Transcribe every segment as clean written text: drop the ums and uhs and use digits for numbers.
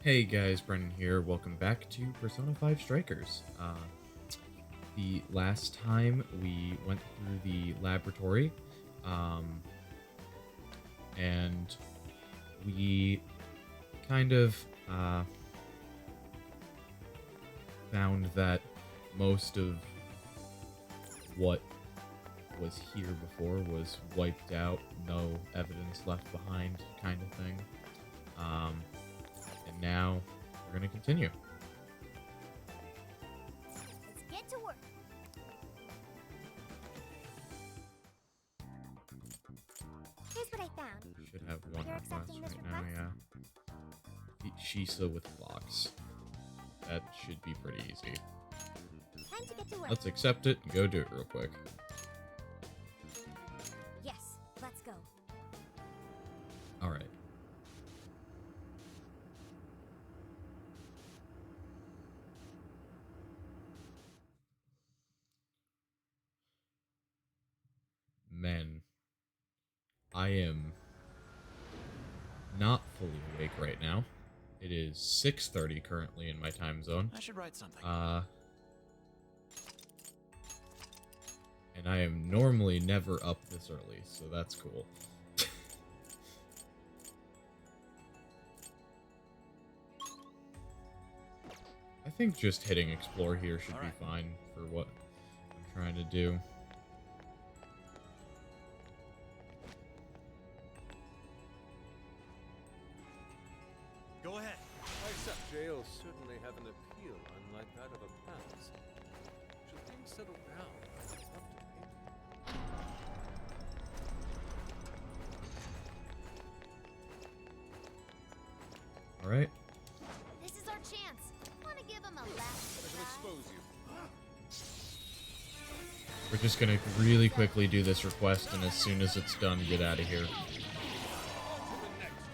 Hey guys, Brennan here. Welcome back to Persona 5 Strikers. The last time we went through the laboratory, um, and we kind of found that most of what was here before was wiped out, no evidence left behind, kind of thing. And now we're going to continue. Let's get to work. Here's what I found. Should have one You're request accepting this right now, request? yeah. Shisa with blocks. That should be pretty easy. Time to get to work. Let's accept it and go do it real quick. Yes, let's go. Alright. Men. I am not fully awake right now. It is 6:30 currently in my time zone. I should write something. And I am normally never up this early, so that's cool. I think just hitting explore here should be fine for what I'm trying to do. Go ahead. I accept jails certainly have an appeal unlike that of a palace. Should things settle down, I'd love to paint them. Alright. This is our chance. Wanna give him a last I shall try? expose you. We're just gonna really quickly do this request, and as soon as it's done, get out of here. On to the next.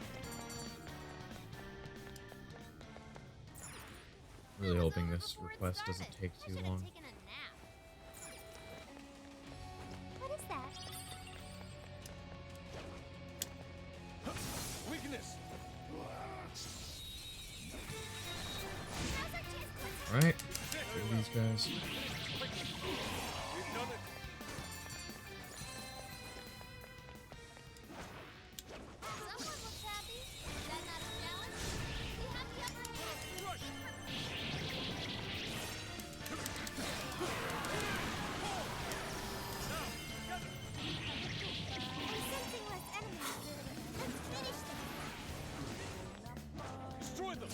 Really hoping this Before it request doesn't started. take I too should've long. taken a nap. What is that? Weakness. Now's our chance to Alright. Kill these guys. We've done it. Someone looks happy. Is that not a challenge? We have the upper hand. I'm sensing less enemies. Let's finish this. Destroy them.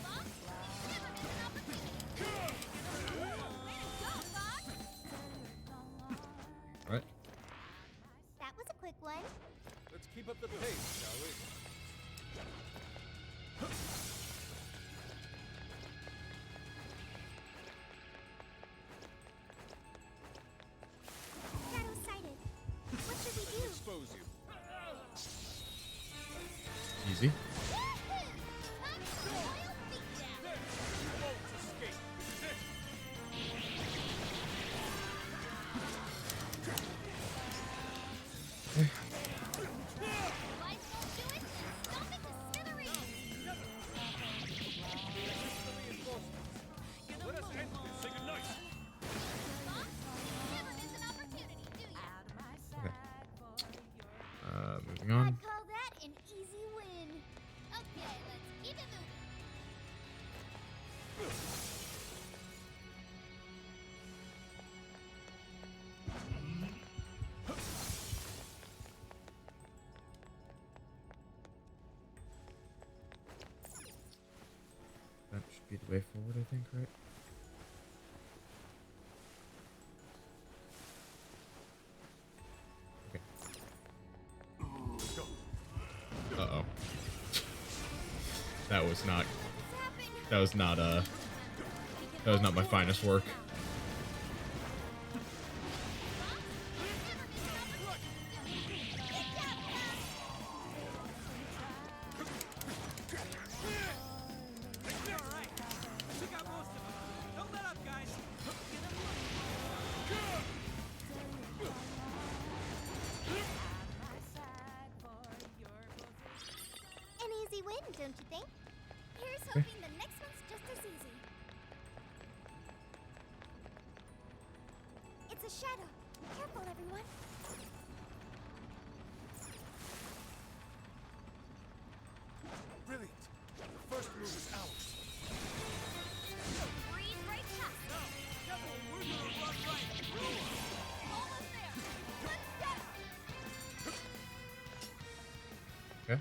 Fox, never miss an opportunity. Way to go, Fox. Alright. That was a quick one. Let's keep up the pace, shall we? Shadow sighted. What should we do? Expose you. Easy. There. You won't escape. This is it. Let us end this. Say goodnight. Okay. Moving on. I'd call that an easy win. Okay, let's keep it moving. That should be the way forward, I think, right? Okay. Uh-oh. That was not... That was not, That was not my finest work. An easy win, don't you think? Here's hoping the next one's just as easy. It's a shadow. Careful, everyone. Brilliant. The first move is ours. Breeze right past. We're gonna run right through him. Almost there. Let's go. Okay.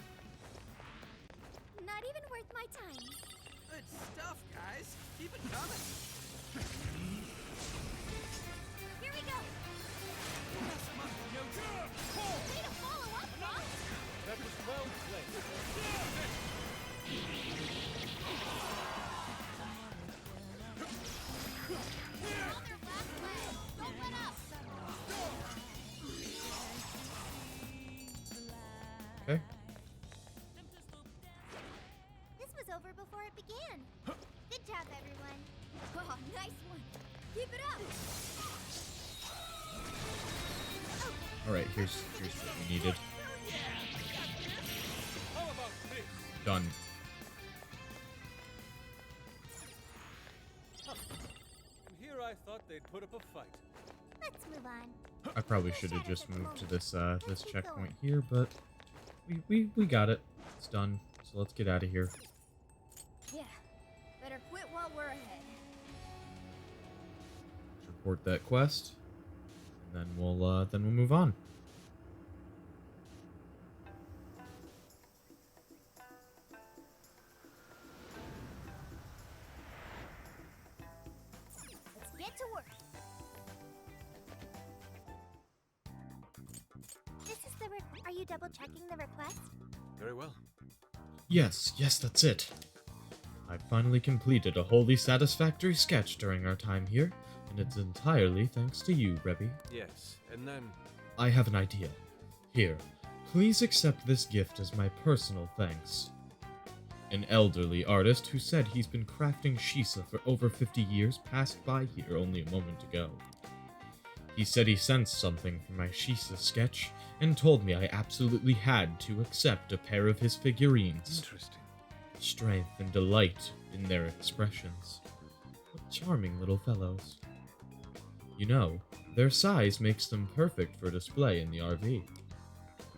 Not even worth my time. Good stuff, guys. Keep it coming. Here we go. Way to follow up, Fox. That was well played. On their last leg. Don't let up. Okay. This was over before it began. Good job, everyone. Oh, nice one. Keep it up. Alright, here's what we needed. How about this? Done. And here I thought they'd put up a fight. Let's move on. I probably should have just moved to this this checkpoint here, but we got it. It's done. So let's get out of here. Yeah. Better quit while we're ahead. Let's report that quest, and then we'll move on. Let's get to work. This is the are you double checking the request? Very well. Yes, that's it. I finally completed a wholly satisfactory sketch during our time here, and it's entirely thanks to you, Rebby. Yes, and then... I have an idea. Here, please accept this gift as my personal thanks. An elderly artist who said he's been crafting Shisa for over 50 years passed by here only a moment ago. He said he sensed something from my Shisa sketch and told me I absolutely had to accept a pair of his figurines. Interesting. Strength and delight in their expressions. What charming little fellows. You know, their size makes them perfect for display in the RV.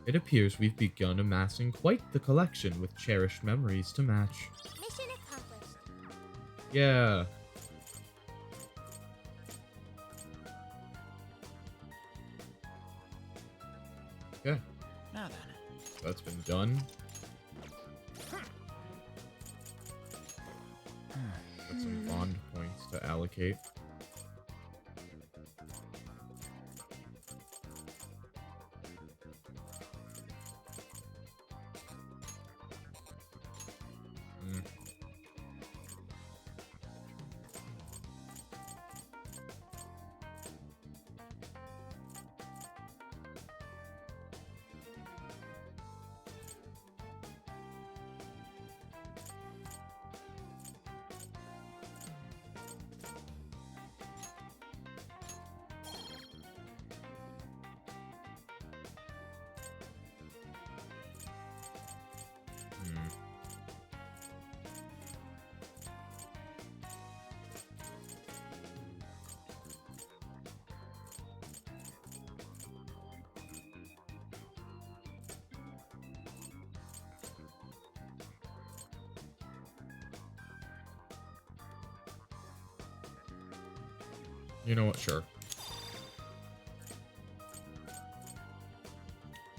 It appears we've begun amassing quite the collection with cherished memories to match. Mission accomplished. Yeah. Okay, Now then. that's been done. Got some bond points to allocate. Hmm. Hmm. You know what? Sure.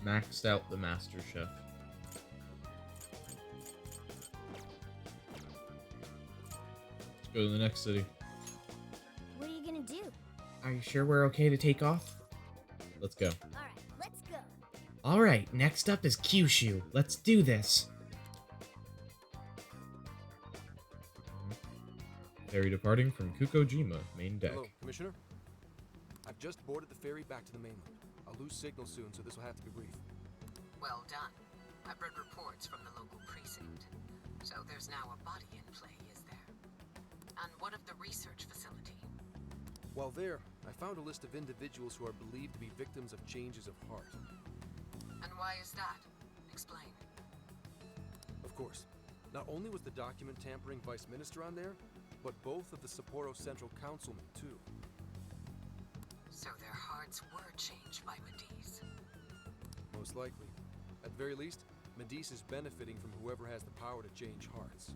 Maxed out the Master Chef. Let's go to the next city. What are you gonna do? Are you sure we're okay to take off? Let's go. Alright, let's go. Alright, next up is Kyushu. Let's do this. Ferry departing from Kukojima, main deck. Hello, Commissioner. I've just boarded the ferry back to the mainland. I'll lose signal soon, so this will have to be brief. Well done. I've read reports from the local precinct. So there's now a body in play, is there? And what of the research facility? While there, I found a list of individuals who are believed to be victims of changes of heart. And why is that? Explain. Of course. Not only was the document tampering vice minister on there, but both of the Sapporo Central Councilmen, too. So their hearts were changed by Madicce. Most likely. At the very least, Madicce is benefiting from whoever has the power to change hearts.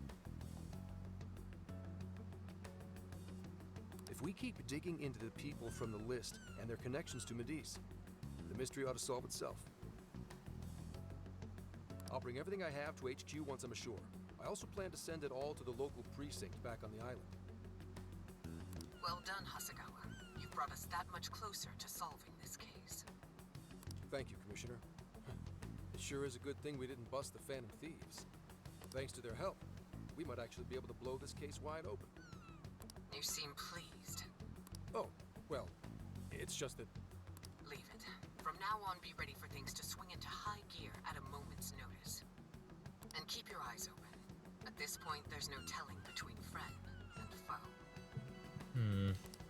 If we keep digging into the people from the list and their connections to Madicce, the mystery ought to solve itself. I'll bring everything I have to HQ once I'm ashore. I also plan to send it all to the local precinct back on the island. Well done, Hasegawa. You've brought us that much closer to solving this case. Thank you, Commissioner. It sure is a good thing we didn't bust the Phantom Thieves. Thanks to their help, we might actually be able to blow this case wide open. You seem pleased. Oh, well, it's just that... Leave it. From now on, be ready for things to swing into high gear at a moment's notice. And keep your eyes open. At this point, there's no telling between friend and foe.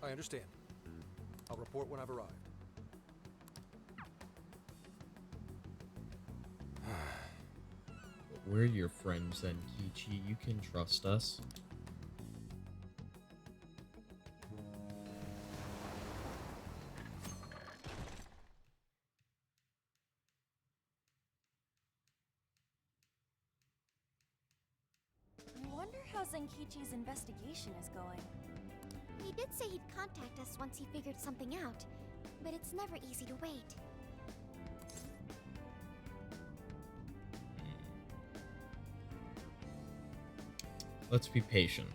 I understand. I'll report when I've arrived. We're your friends, Zenkichi. You can trust us. I wonder how Zenkichi's investigation is going. He did say he'd contact us once he figured something out, but it's never easy to wait. Let's be patient.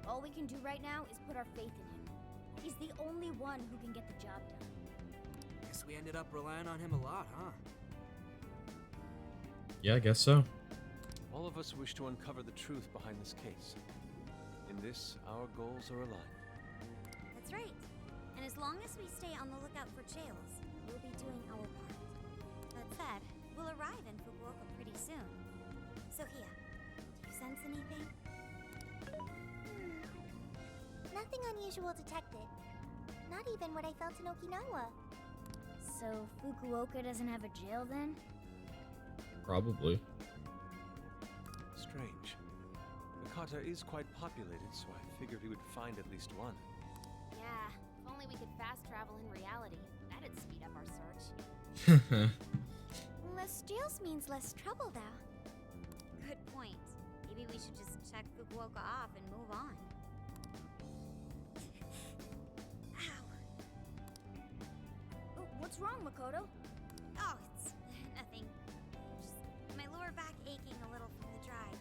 All we can do right now is put our faith in him. He's the only one who can get the job done. Guess we ended up relying on him a lot, huh? Yeah, I guess so. All of us wish to uncover the truth behind this case. In this, our goals are aligned. That's right. And as long as we stay on the lookout for jails, we'll be doing our part. That said, we'll arrive in Fukuoka pretty soon. Sophia, do you sense anything? Nothing unusual detected. Not even what I felt in Okinawa. So Fukuoka doesn't have a jail then? Probably. Strange. Okata is quite populated, so I figured we would find at least one. Yeah, if only we could fast travel in reality. That'd speed up our search. Less jails means less trouble, though. Good point. Maybe we should just check Fukuoka off and move on. Ow. Oh, what's wrong, Makoto? Oh, it's nothing. Just my lower back aching a little from the drive.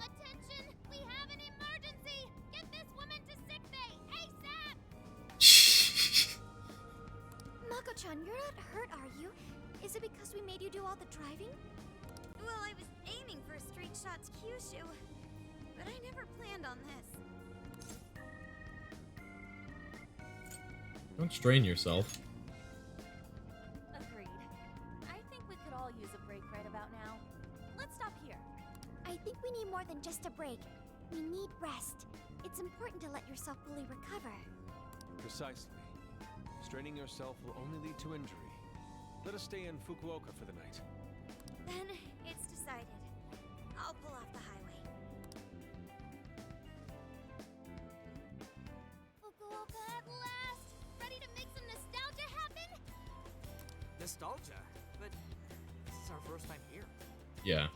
Attention! We have an emergency! Get this woman to sick bay, ASAP! Mako-chan, you're not hurt, are you? Is it because we made you do all the driving? Well, I was aiming for a straight shot's Kyushu, but I never planned on this. Don't strain yourself. Agreed. I think we could all use a break right about now. Let's stop here. I think we need more than just a break. We need rest. It's important to let yourself fully recover. Precisely. Straining yourself will only lead to injury. Let us stay in Fukuoka for the night. Then it's decided. I'll pull off the highway. Fukuoka at last! Ready to make some nostalgia happen? Nostalgia? But this is our first time here. Yeah.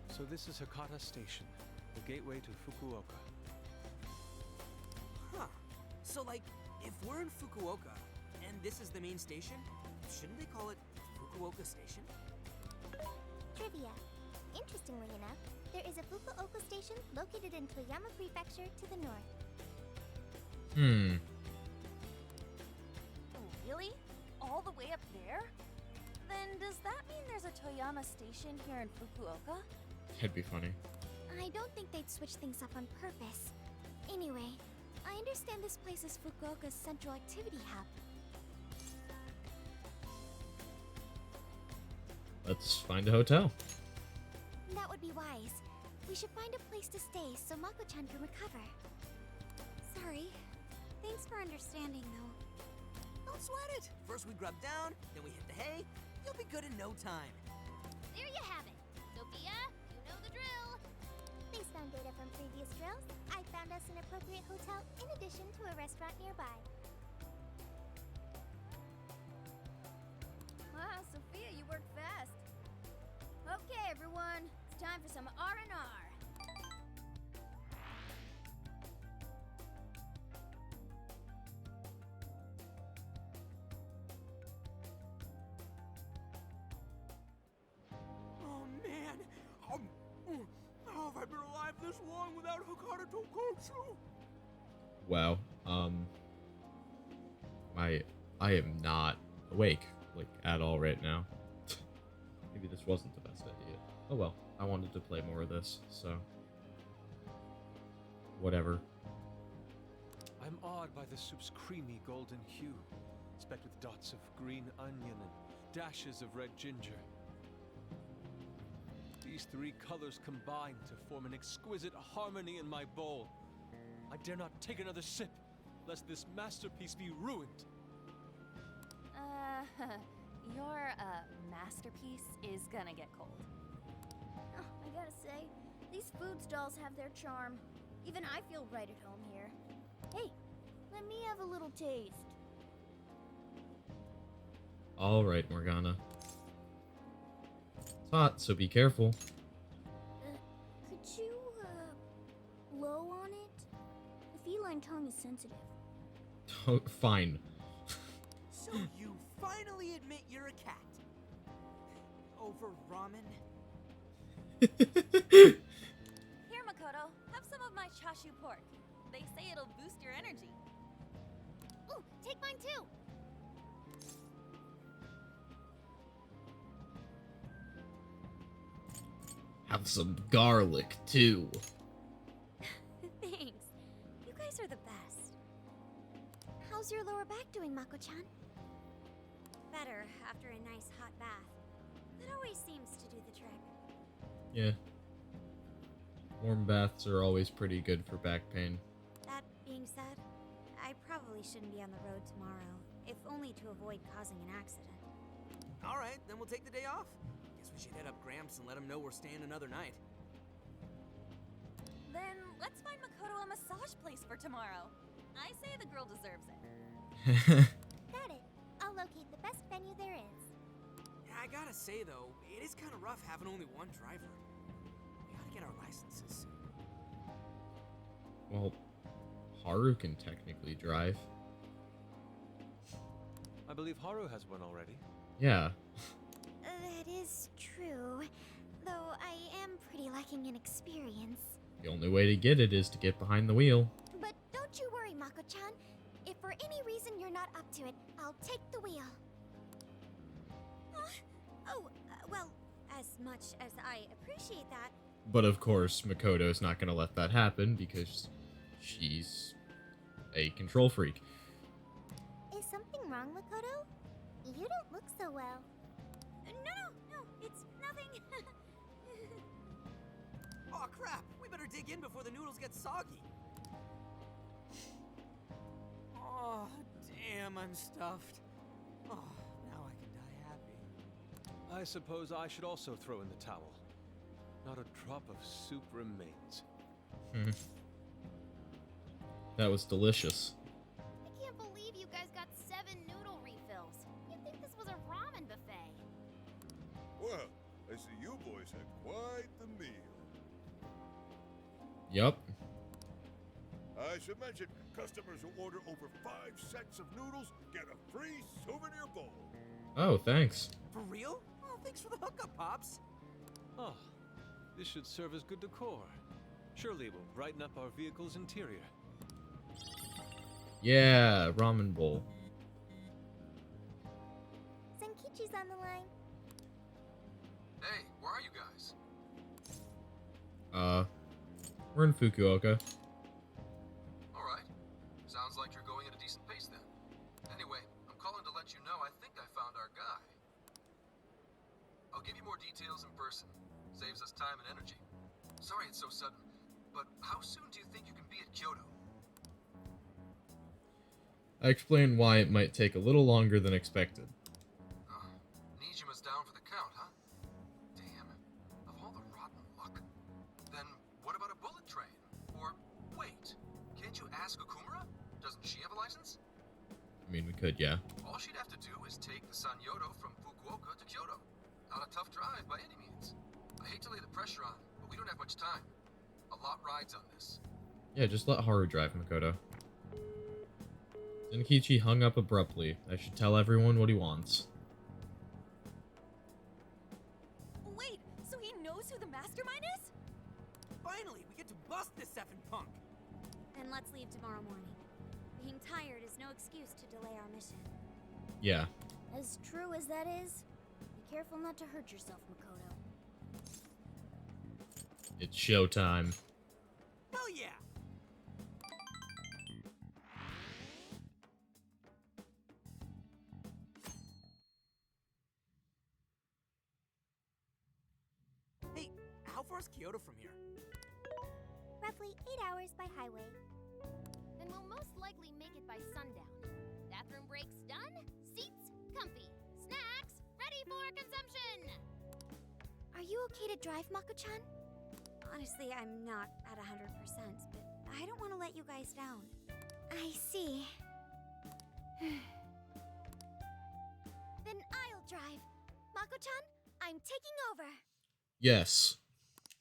So this is Hakata Station, the gateway to Fukuoka. Huh. So, like, if we're in Fukuoka, and this is the main station, shouldn't they call it Fukuoka Station? Trivia. Interestingly enough, there is a Fukuoka station located in Toyama Prefecture to the north. Oh, really? All the way up there? Then does that mean there's a Toyama station here in Fukuoka? That'd be funny. I don't think they'd switch things up on purpose. Anyway, I understand this place is Fukuoka's central activity hub. Let's find a hotel. That would be wise. We should find a place to stay so Mako-chan can recover. Sorry. Thanks for understanding, though. Don't sweat it. First we grub down, then we hit the hay. You'll be good in no time. There you have it. Sophia to a restaurant nearby. Wow, Sophia, you work fast. Okay, everyone, it's time for some R&R. Oh man! How have I been alive this long without Hokkaido Tonkotsu? Wow. I am not awake, like, at all right now. Maybe this wasn't the best idea. Oh well, I wanted to play more of this, so... whatever. I'm awed by the soup's creamy golden hue, specked with dots of green onion and dashes of red ginger. These three colors combine to form an exquisite harmony in my bowl. I dare not take another sip, lest this masterpiece be ruined. Your, masterpiece is gonna get cold. Oh, I gotta say, these food stalls have their charm. Even I feel right at home here. Hey, let me have a little taste. Alright, Morgana. It's hot, so be careful. Could you, blow on it? The feline tongue is sensitive. Oh, fine. So you finally admit you're a cat. Over ramen? Here, Makoto, have some of my chashu pork. They say it'll boost your energy. Ooh, take mine too. Have some garlic, too. Thanks. You guys are the best. How's your lower back doing, Mako-chan? Better after a nice hot bath. That always seems to do the trick. Yeah. Warm baths are always pretty good for back pain. That being said, I probably shouldn't be on the road tomorrow, if only to avoid causing an accident. Alright, then we'll take the day off. Guess we should hit up Gramps and let him know we're staying another night. Then let's find Makoto a massage place for tomorrow. I say the girl deserves it. Got it. I'll locate the best venue there is. Yeah, I gotta say though, it is kind of rough having only one driver. We gotta get our licenses soon. Well, Haru can technically drive. I believe Haru has one already. Yeah. That is true. Though I am pretty lacking in experience. The only way to get it is to get behind the wheel. But don't you worry, Mako-chan. If for any reason you're not up to it, I'll take the wheel. Well, as much as I appreciate that, But of course, Makoto's not going to let that happen because she's a control freak. Is something wrong, Makoto? You don't look so well. no, it's nothing. Oh crap, we better dig in before the noodles get soggy. Oh, damn, I'm stuffed. Oh, now I can die happy. I suppose I should also throw in the towel. Not a drop of soup remains. That was delicious. I can't believe you guys got 7 noodle refills. You'd think this was a ramen buffet. Well, I see you boys had quite the meal. Yup. I should mention, customers who order over 5 sets of noodles get a free souvenir bowl. Oh, thanks. For real? Oh, thanks for the hookup, Pops. Oh, this should serve as good decor. Surely it will brighten up our vehicle's interior. Yeah, ramen bowl. Zenkichi's on the line. Hey, where are you guys? We're in Fukuoka. Alright. Sounds like you're going at a decent pace then. Anyway, I'm calling to let you know I think I found our guy. I'll give you more details in person. Saves us time and energy. Sorry it's so sudden, but how soon do you think you can be at Kyoto? I explained why it might take a little longer than expected. Nijima's down for the count, huh? Damn. Of all the rotten luck. Then what about a bullet train? Or, wait, can't you ask Okumura? Doesn't mean, we could, yeah. All she'd have to do is take the Sanyodo from Fukuoka to Kyoto. Not a tough drive by any means. I hate to lay the pressure on, but we don't have much time. A lot rides on this. Yeah, just let Haru drive, Makoto. Zenkichi hung up abruptly. I should tell everyone what he wants. Wait, so he knows who the mastermind is? Finally, we get to bust this effing punk. Then let's leave tomorrow morning. Being tired is no excuse to delay our mission. Yeah. As true as that is, be careful not to hurt yourself, Makoto. It's showtime. Hell yeah! Hey, how far is Kyoto from here? Roughly 8 hours by highway. Then we'll most likely make it by sundown. Bathroom breaks done, seats comfy, snacks ready for consumption! Are you okay to drive, Mako-chan? Honestly, I'm not at 100%, but I don't want to let you guys down. I see. Then I'll drive. Mako-chan, I'm taking over. Yes.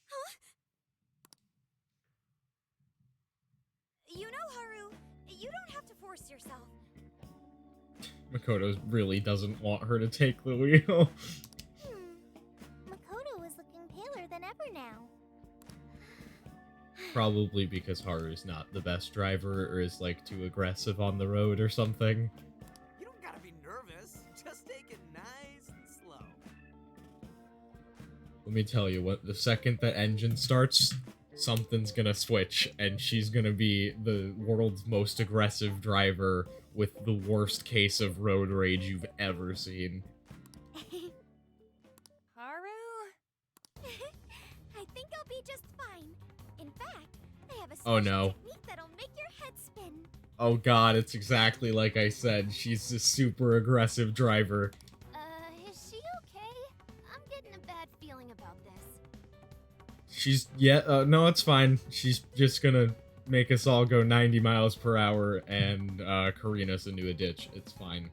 Huh? You know, Haru, you don't have to force yourself. Makoto really doesn't want her to take the wheel. Makoto is looking paler than ever now. Probably because Haru's not the best driver or is, like, too aggressive on the road or something. You don't gotta be nervous. Just take it nice and slow. Let me tell you what, the second that engine starts, something's gonna switch, and she's gonna be the world's most aggressive driver with the worst case of road rage you've ever seen. Haru? I think I'll be just fine. In fact, I have a special Oh, no. technique that'll make your head spin. Oh god, it's exactly like I said. She's a super aggressive driver. Is she okay? I'm getting a bad feeling about this. She's, no, it's fine. She's just gonna make us all go 90 miles per hour and careen us into a ditch. It's fine.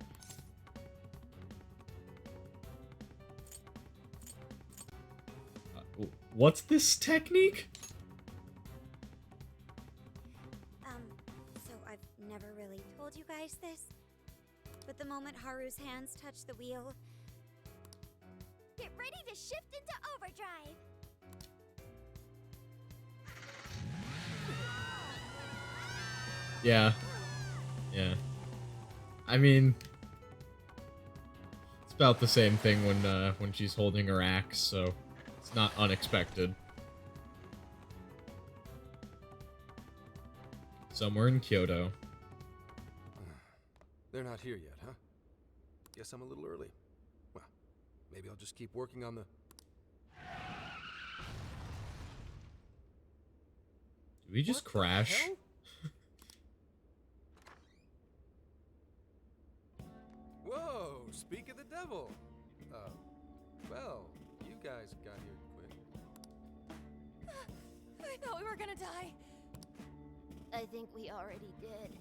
What's this technique? So I've never really told you guys this, but the moment Haru's hands touch the wheel, get ready to shift into overdrive. Yeah. Yeah. I mean, it's about the same thing when she's holding her axe, so it's not unexpected. Somewhere in Kyoto. They're not here yet, huh? Guess I'm a little early. Well, maybe I'll just keep working on the... Did we just What the crash? hell? Whoa, speak of the devil. Well, you guys got here quick. I thought we were gonna die. I think we already did.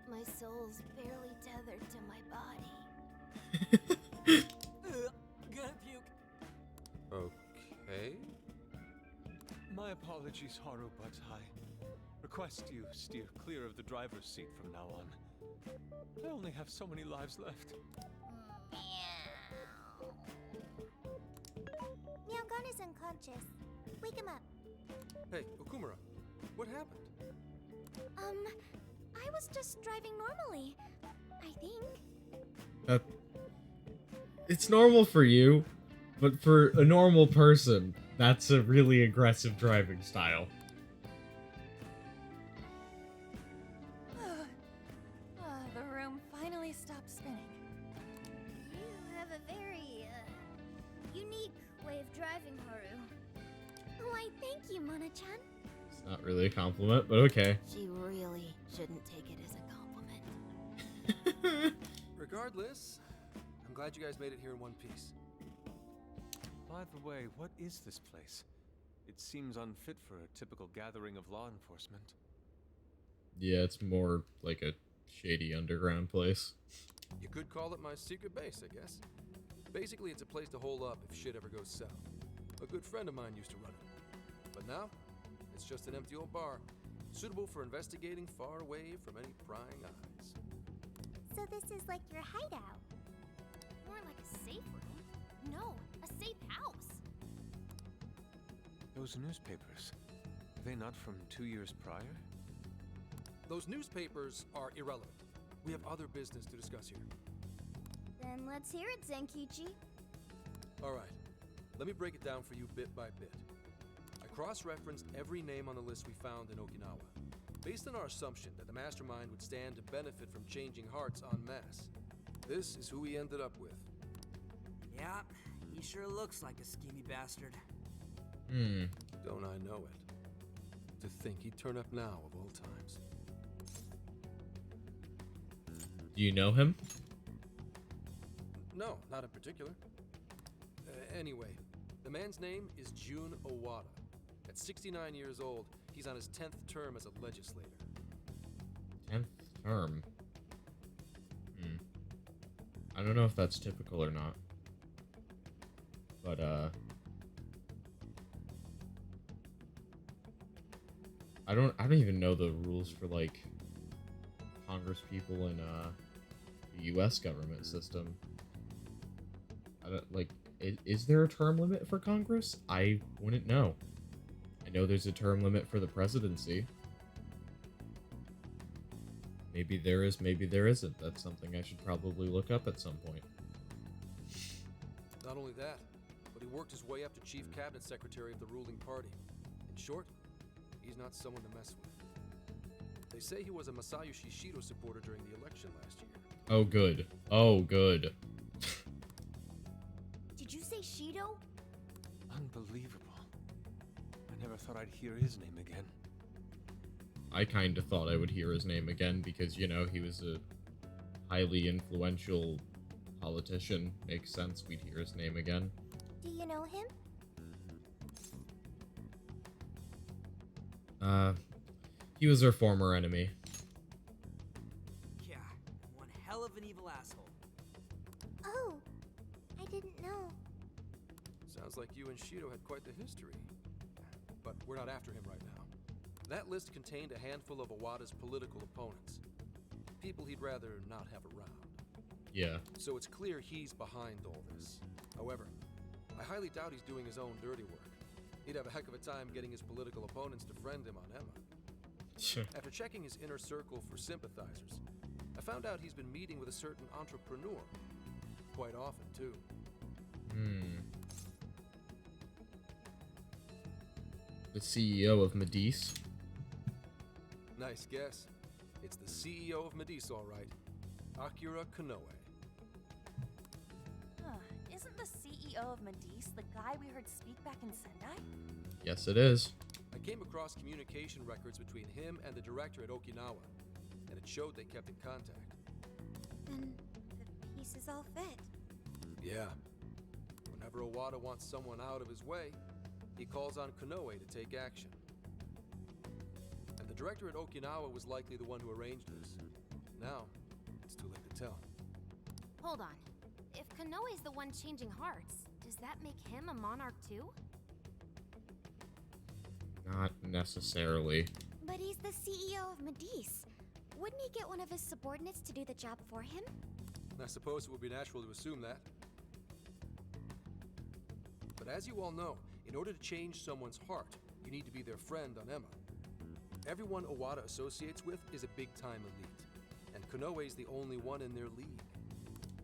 My soul's barely tethered to my body. Gonna puke. Okay. My apologies, Haru, but I request you steer clear of the driver's seat from now on. I only have so many lives left. Myeongan is unconscious. Wake him up. Hey, Okumura, what happened? I was just driving normally, I think. It's normal for you, but for a normal person, that's a really aggressive driving style. The room finally stopped spinning. You have a very, unique way of driving, Haru. Why, thank you, Mona-chan. It's not really a compliment, but okay. She really shouldn't take it as a compliment. Regardless, I'm glad you guys made it here in one piece. By the way, what is this place? It seems unfit for a typical gathering of law enforcement. Yeah, it's more like a shady underground place. You could call it my secret base, I guess. Basically, it's a place to hole up if shit ever goes south. A good friend of mine used to run it. But now, it's just an empty old bar, suitable for investigating far away from any prying eyes. So this is like your hideout. More like a safe room. No, a safe house. Those newspapers, are they not from 2 years prior? Those newspapers are irrelevant. We have other business to discuss here. Then let's hear it, Zenkichi. All right, let me break it down for you bit by bit. I cross-referenced every name on the list we found in Okinawa, based on our assumption that the mastermind would stand to benefit from changing hearts en masse. This is who we ended up with. Yeah, he sure looks like a schemy bastard. Don't I know it? To think he'd turn up now of all times. Do you know him? No, not in particular. Anyway, the man's name is Jun Owada. At 69 years old, he's on his 10th term as a legislator. 10th term. I don't know if that's typical or not. But, I don't even know the rules for, like, Congress people in, the U.S. government system. I don't, like, is there a term limit for Congress? I wouldn't know. I know there's a term limit for the presidency. Maybe there is, maybe there isn't. That's something I should probably look up at some point. Not only that, but he worked his way up to chief cabinet secretary of the ruling party. In short, he's not someone to mess with. They say he was a Masayoshi Shido supporter during the election last year. Oh, good. Oh, good. Did you say Shido? Unbelievable. I never thought I'd hear his name again. I kind of thought I would hear his name again because, you know, he was a highly influential politician. Makes sense we'd hear his name again. Do you know him? He was our former enemy. Yeah, one hell of an evil asshole. Oh, I didn't know. Sounds like you and Shido had quite the history. But we're not after him right now. That list contained a handful of Owada's political opponents. People he'd rather not have around. Yeah. So it's clear he's behind all this. However, I highly doubt he's doing his own dirty work. He'd have a heck of a time getting his political opponents to friend him on Emma. Sure. After checking his inner circle for sympathizers, I found out he's been meeting with a certain entrepreneur. Quite often, too. The CEO of Madicce. Nice guess. It's the CEO of Madicce, all right. Akira Konoe. Isn't the CEO of Madicce the guy we heard speak back in Sendai? Yes, it is. I came across communication records between him and the director at Okinawa, and it showed they kept in contact. Then the pieces all fit. Yeah. Whenever Owada wants someone out of his way, he calls on Konoe to take action. And the director at Okinawa was likely the one who arranged this. Now, it's too late to tell. Hold on. If Konoe's the one changing hearts, does that make him a monarch too? Not necessarily. But he's the CEO of Madicce. Wouldn't he get one of his subordinates to do the job for him? I suppose it would be natural to assume that. But as you all know, in order to change someone's heart, you need to be their friend on Emma. Everyone Owada associates with is a big-time elite, and Konoe's the only one in their league.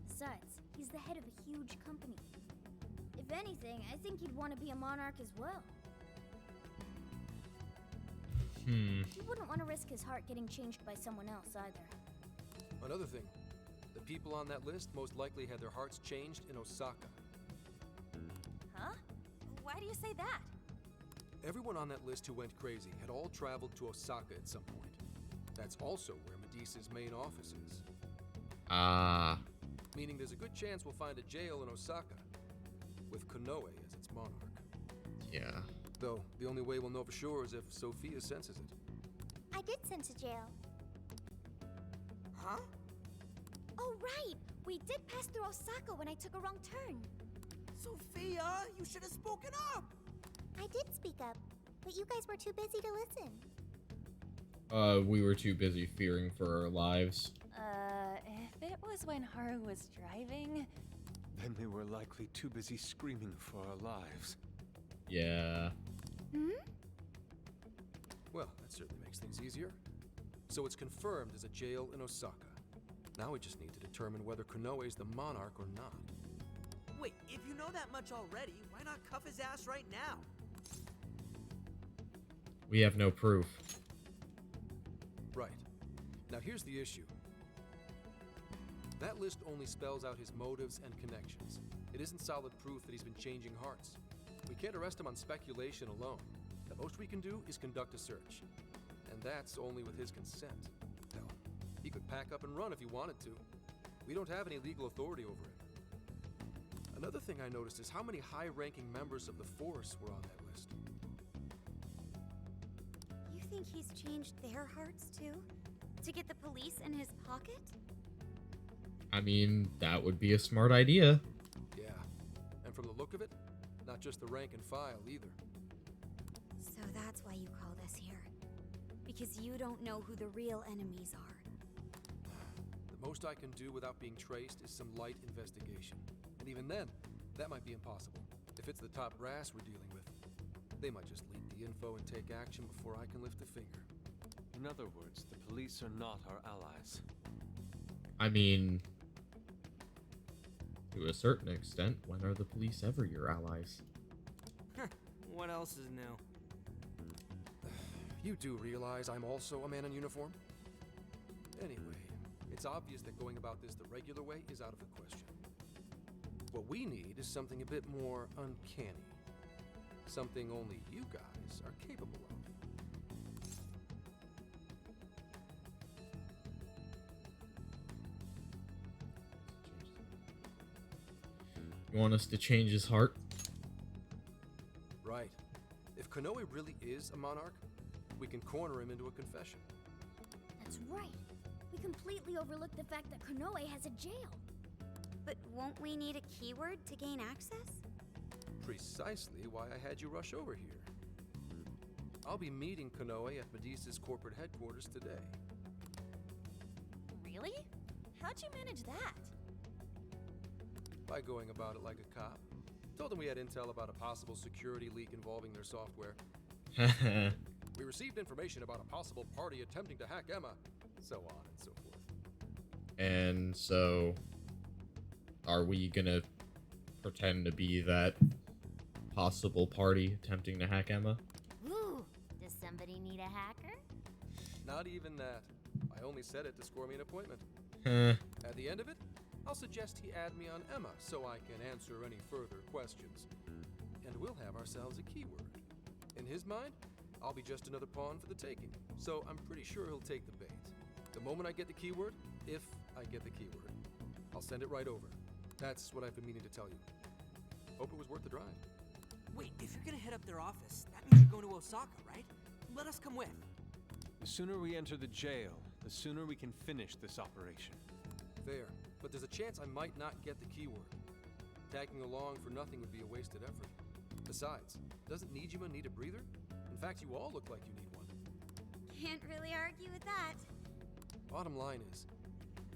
Besides, he's the head of a huge company. If anything, I think he'd want to be a monarch as well. He wouldn't want to risk his heart getting changed by someone else either. Another thing, the people on that list most likely had their hearts changed in Osaka. Huh? Why do you say that? Everyone on that list who went crazy had all traveled to Osaka at some point. That's also where Madicce's main office is. Ah. Meaning there's a good chance we'll find a jail in Osaka, with Konoe as its monarch. Yeah. Though, the only way we'll know for sure is if Sophia senses it. I did sense a jail. Huh? Oh, right! We did pass through Osaka when I took a wrong turn. Sophia, you should have spoken up! I did speak up, but you guys were too busy to listen. We were too busy fearing for our lives. If it was when Haru was driving... Then they were likely too busy screaming for our lives. Yeah. Hmm? Well, that certainly makes things easier. So it's confirmed as a jail in Osaka. Now we just need to determine whether Konoe's the monarch or not. Wait, if you know that much already, why not cuff his ass right now? We have no proof. Right. Now here's the issue. That list only spells out his motives and connections. It isn't solid proof that he's been changing hearts. We can't arrest him on speculation alone. The most we can do is conduct a search. And that's only with his consent. Hell, he could pack up and run if he wanted to. We don't have any legal authority over him. Another thing I noticed is how many high-ranking members of the force were on that list. You think he's changed their hearts too? To get the police in his pocket? I mean, that would be a smart idea. Yeah, and from the look of it, not just the rank and file either. So that's why you called us here. Because you don't know who the real enemies are. The most I can do without being traced is some light investigation. And even then, that might be impossible. If it's the top brass we're dealing with, they might just leak the info and take action before I can lift a finger. In other words, the police are not our allies. I mean, to a certain extent, when are the police ever your allies? What else is new? You do realize I'm also a man in uniform? Anyway, it's obvious that going about this the regular way is out of the question. What we need is something a bit more uncanny. Something only you guys are capable of. You want us to change his heart? Right. If Konoe really is a monarch, we can corner him into a confession. That's right. We completely overlooked the fact that Konoe has a jail. But won't we need a keyword to gain access? Precisely why I had you rush over here. I'll be meeting Konoe at Madicce's corporate headquarters today. Really? How'd you manage that? By going about it like a cop. Told them we had intel about a possible security leak involving their software. We received information about a possible party attempting to hack Emma, so on and so forth. And so, are we gonna pretend to be that possible party attempting to hack Emma? Ooh, does somebody need a hacker? Not even that. I only said it to score me an appointment. At the end of it, I'll suggest he add me on Emma so I can answer any further questions. And we'll have ourselves a keyword. In his mind, I'll be just another pawn for the taking, so I'm pretty sure he'll take the bait. The moment I get the keyword, if I get the keyword, I'll send it right over. That's what I've been meaning to tell you. Hope it was worth the drive. Wait, if you're gonna head up their office, that means you're going to Osaka, right? Let us come with. The sooner we enter the jail, the sooner we can finish this operation. Fair, but there's a chance I might not get the keyword. Tagging along for nothing would be a wasted effort. Besides, doesn't Nijima need a breather? In fact, you all look like you need one. Can't really argue with that. Bottom line is,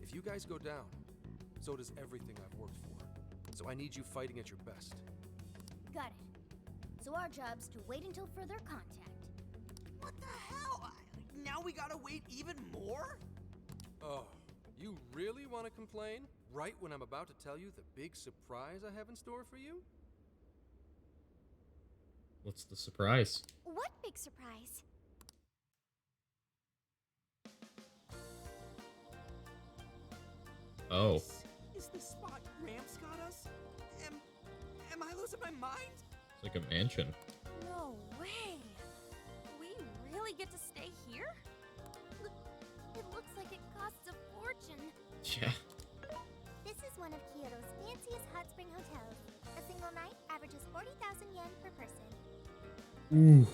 if you guys go down, so does everything I've worked for. So I need you fighting at your best. Got it. So our job's to wait until further contact. What the hell? Now we gotta wait even more? Oh, you really want to complain? Right when I'm about to tell you the big surprise I have in store for you? What's the surprise? What big surprise? Oh. Is the spot Gramps got us? Am I losing my mind? It's like a mansion. No way! We really get to stay here? It looks like it costs a fortune. Yeah. This is one of Kyoto's fanciest hot spring hotels. A single night averages 40,000 yen per person. Ooh.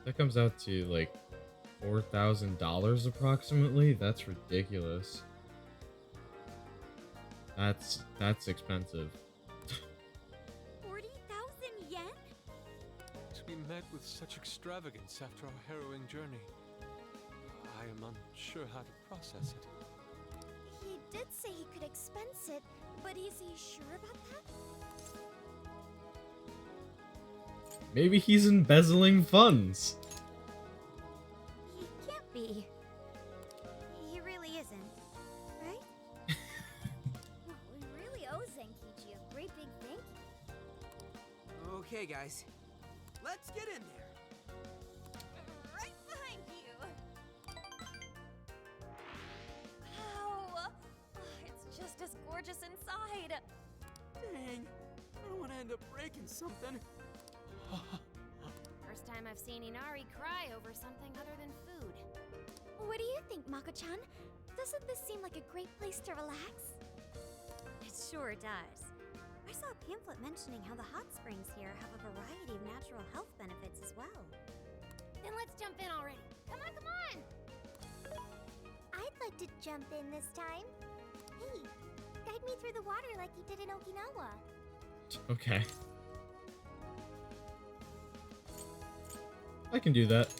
That comes out to like $4,000 approximately? That's ridiculous. That's expensive. 40,000 yen? To be met with such extravagance after our harrowing journey. I am unsure how to process it. He did say he could expense it, but is he sure about that? Maybe he's embezzling funds. He can't be. He really isn't, right? Well, we really owe Zenkichi a great big thank you. Okay, guys. Let's get in there. Right behind you. Wow. It's just as gorgeous inside. Dang. I don't want to end up breaking something. First time I've seen Inari cry over something other than food. What do you think, Mako-chan? Doesn't this seem like a great place to relax? It sure does. I saw a pamphlet mentioning how the hot springs here have a variety of natural health benefits as well. Then let's jump in already. Come on, come on! I'd like to jump in this time. Hey, guide me through the water like you did in Okinawa. Okay. I can do that.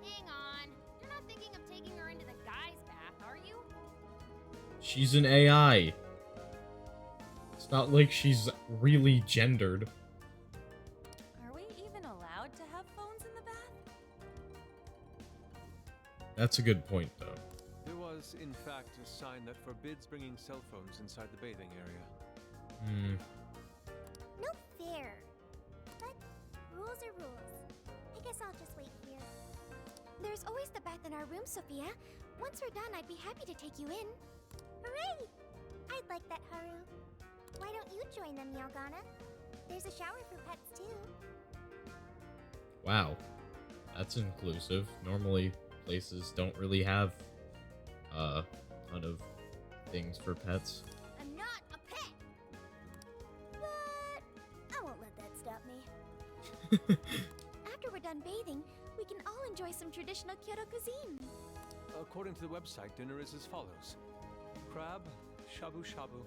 Hang on. You're not thinking of taking her into the guy's bath, are you? She's an AI. It's not like she's really gendered. Are we even allowed to have phones in the bath? That's a good point, though. There was, in fact, a sign that forbids bringing cell phones inside the bathing area. No fair. But rules are rules. I guess I'll just wait here. There's always the bath in our room, Sophia. Once we're done, I'd be happy to take you in. Hooray! I'd like that, Haru. Why don't you join them, Yogana? There's a shower for pets, too. Wow. That's inclusive. Normally, places don't really have a ton of things for pets. I'm not a pet! But I won't let that stop me. After we're done bathing, we can all enjoy some traditional Kyoto cuisine. According to the website, dinner is as follows. Crab, shabu-shabu,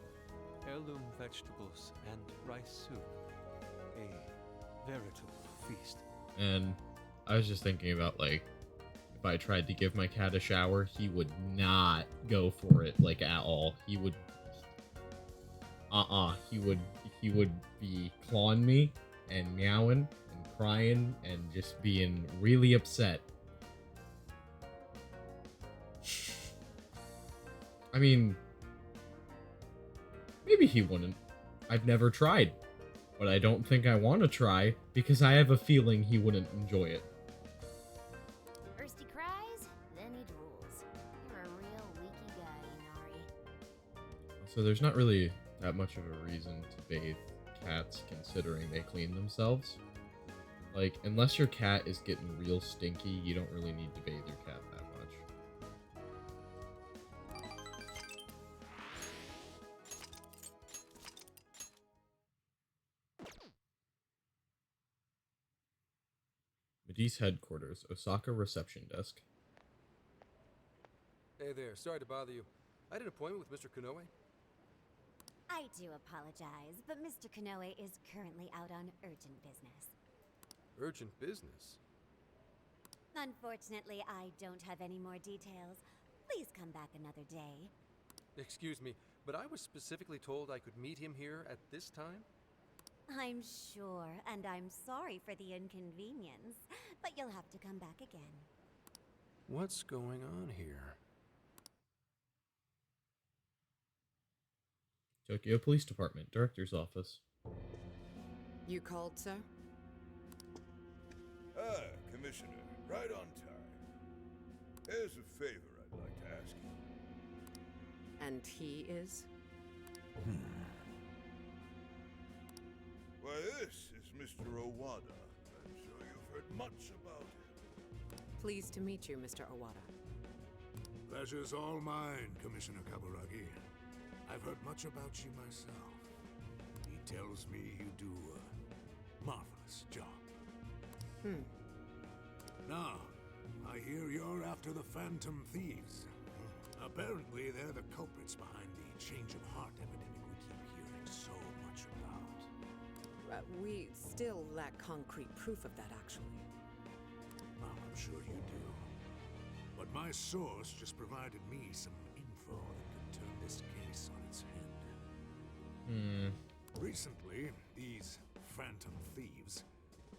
heirloom vegetables, and rice soup. A veritable feast. And I was just thinking about, like, if I tried to give my cat a shower, he would not go for it, like, at all. He would... He would be clawing me and meowing and crying and just being really upset. I mean, maybe he wouldn't. I've never tried. But I don't think I want to try, because I have a feeling he wouldn't enjoy it. First he cries, then he drools. You're a real leaky guy, Inari. So there's not really that much of a reason to bathe cats, considering they clean themselves. Like, unless your cat is getting real stinky, you don't really need to bathe your cat that much. Madicce headquarters, Osaka reception desk. Hey there, sorry to bother you. I had an appointment with Mr. Konoe. I do apologize, but Mr. Konoe is currently out on urgent business. Urgent business? Unfortunately, I don't have any more details. Please come back another day. Excuse me, but I was specifically told I could meet him here at this time? I'm sure, and I'm sorry for the inconvenience, but you'll have to come back again. What's going on here? Tokyo Police Department, Director's Office. You called, sir? Ah, Commissioner, right on time. There's a favor I'd like to ask you. And he is? Why, this is Mr. Owada. I'm sure you've heard much about him. Pleased to meet you, Mr. Owada. Pleasure's all mine, Commissioner Kaburagi. I've heard much about you myself. He tells me you do a marvelous job. Now, I hear you're after the Phantom Thieves. Apparently, they're the culprits behind the change of heart epidemic we keep hearing so much about. We still lack concrete proof of that, actually. Well, I'm sure you do. But my source just provided me some info that could turn this case on its head. Recently, these Phantom Thieves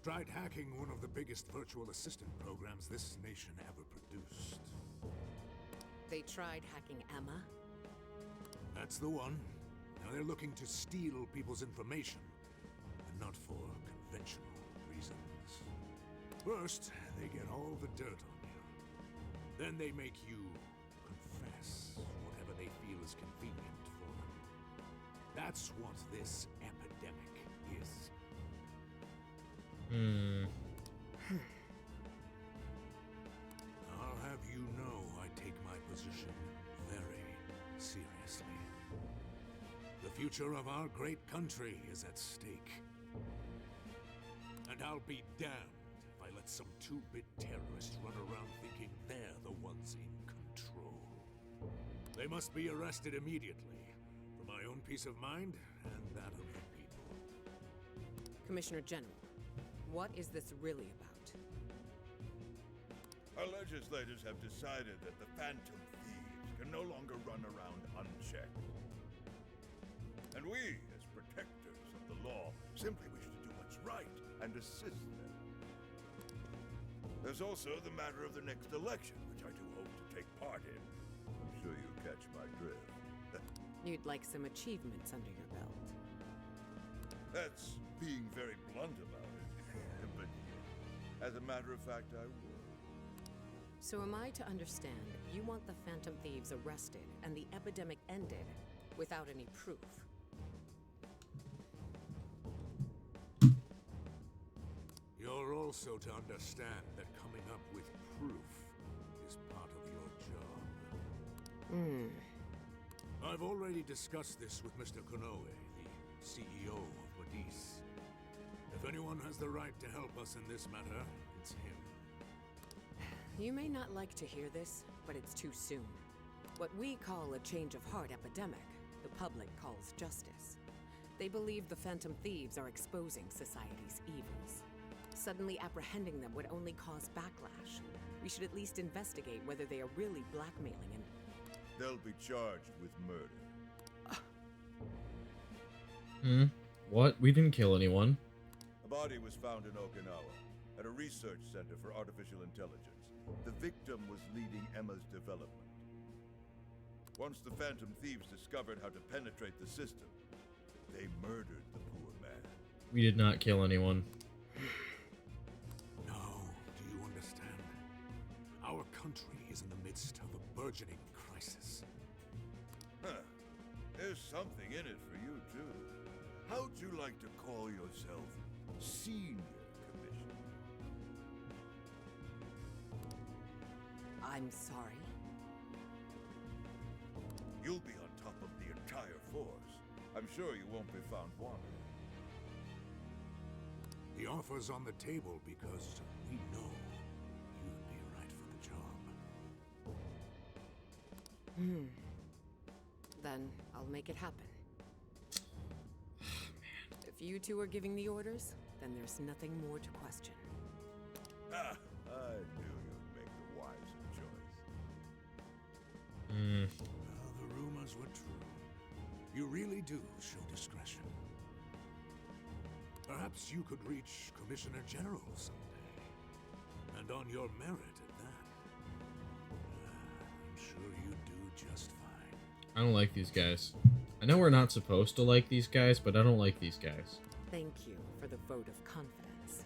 tried hacking one of the biggest virtual assistant programs this nation ever produced. They tried hacking Emma? That's the one. Now they're looking to steal people's information, and not for conventional reasons. First, they get all the dirt on you. Then they make you confess whatever they feel is convenient for them. That's what this epidemic is. I'll have you know I take my position very seriously. The future of our great country is at stake. And I'll be damned if I let some two-bit terrorists run around thinking they're the ones in control. They must be arrested immediately, for my own peace of mind and that of the people. Commissioner General, what is this really about? Our legislators have decided that the Phantom Thieves can no longer run around unchecked. And we, as protectors of the law, simply wish to do what's right and assist them. There's also the matter of the next election, which I do hope to take part in. I'm sure you catch my drift. You'd like some achievements under your belt. That's being very blunt about it. But as a matter of fact, I would. So am I to understand you want the Phantom Thieves arrested and the epidemic ended without any proof? You're also to understand that coming up with proof is part of your job. I've already discussed this with Mr. Konoe, the CEO of Madicce. If anyone has the right to help us in this matter, it's him. You may not like to hear this, but it's too soon. What we call a change of heart epidemic, the public calls justice. They believe the Phantom Thieves are exposing society's evils. Suddenly apprehending them would only cause backlash. We should at least investigate whether they are really blackmailing and... They'll be charged with murder. What? We didn't kill anyone. A body was found in Okinawa, at a research center for artificial intelligence. The victim was leading Emma's development. Once the Phantom Thieves discovered how to penetrate the system, they murdered the poor man. We did not kill anyone. No, do you understand? Our country is in the midst of a burgeoning crisis. There's something in it for you, too. How'd you like to call yourself Senior Commissioner? I'm sorry. You'll be on top of the entire force. I'm sure you won't be found wanting. The offer's on the table because we know you'd be right for the job. Then I'll make it happen. If you two are giving the orders, then there's nothing more to question. I knew you'd make the wiser choice. Well, the rumors were true. You really do show discretion. Perhaps you could reach Commissioner General someday. And on your merit at that. I'm sure you'd do just fine. I don't like these guys. I know we're not supposed to like these guys, but I don't like these guys. Thank you for the vote of confidence.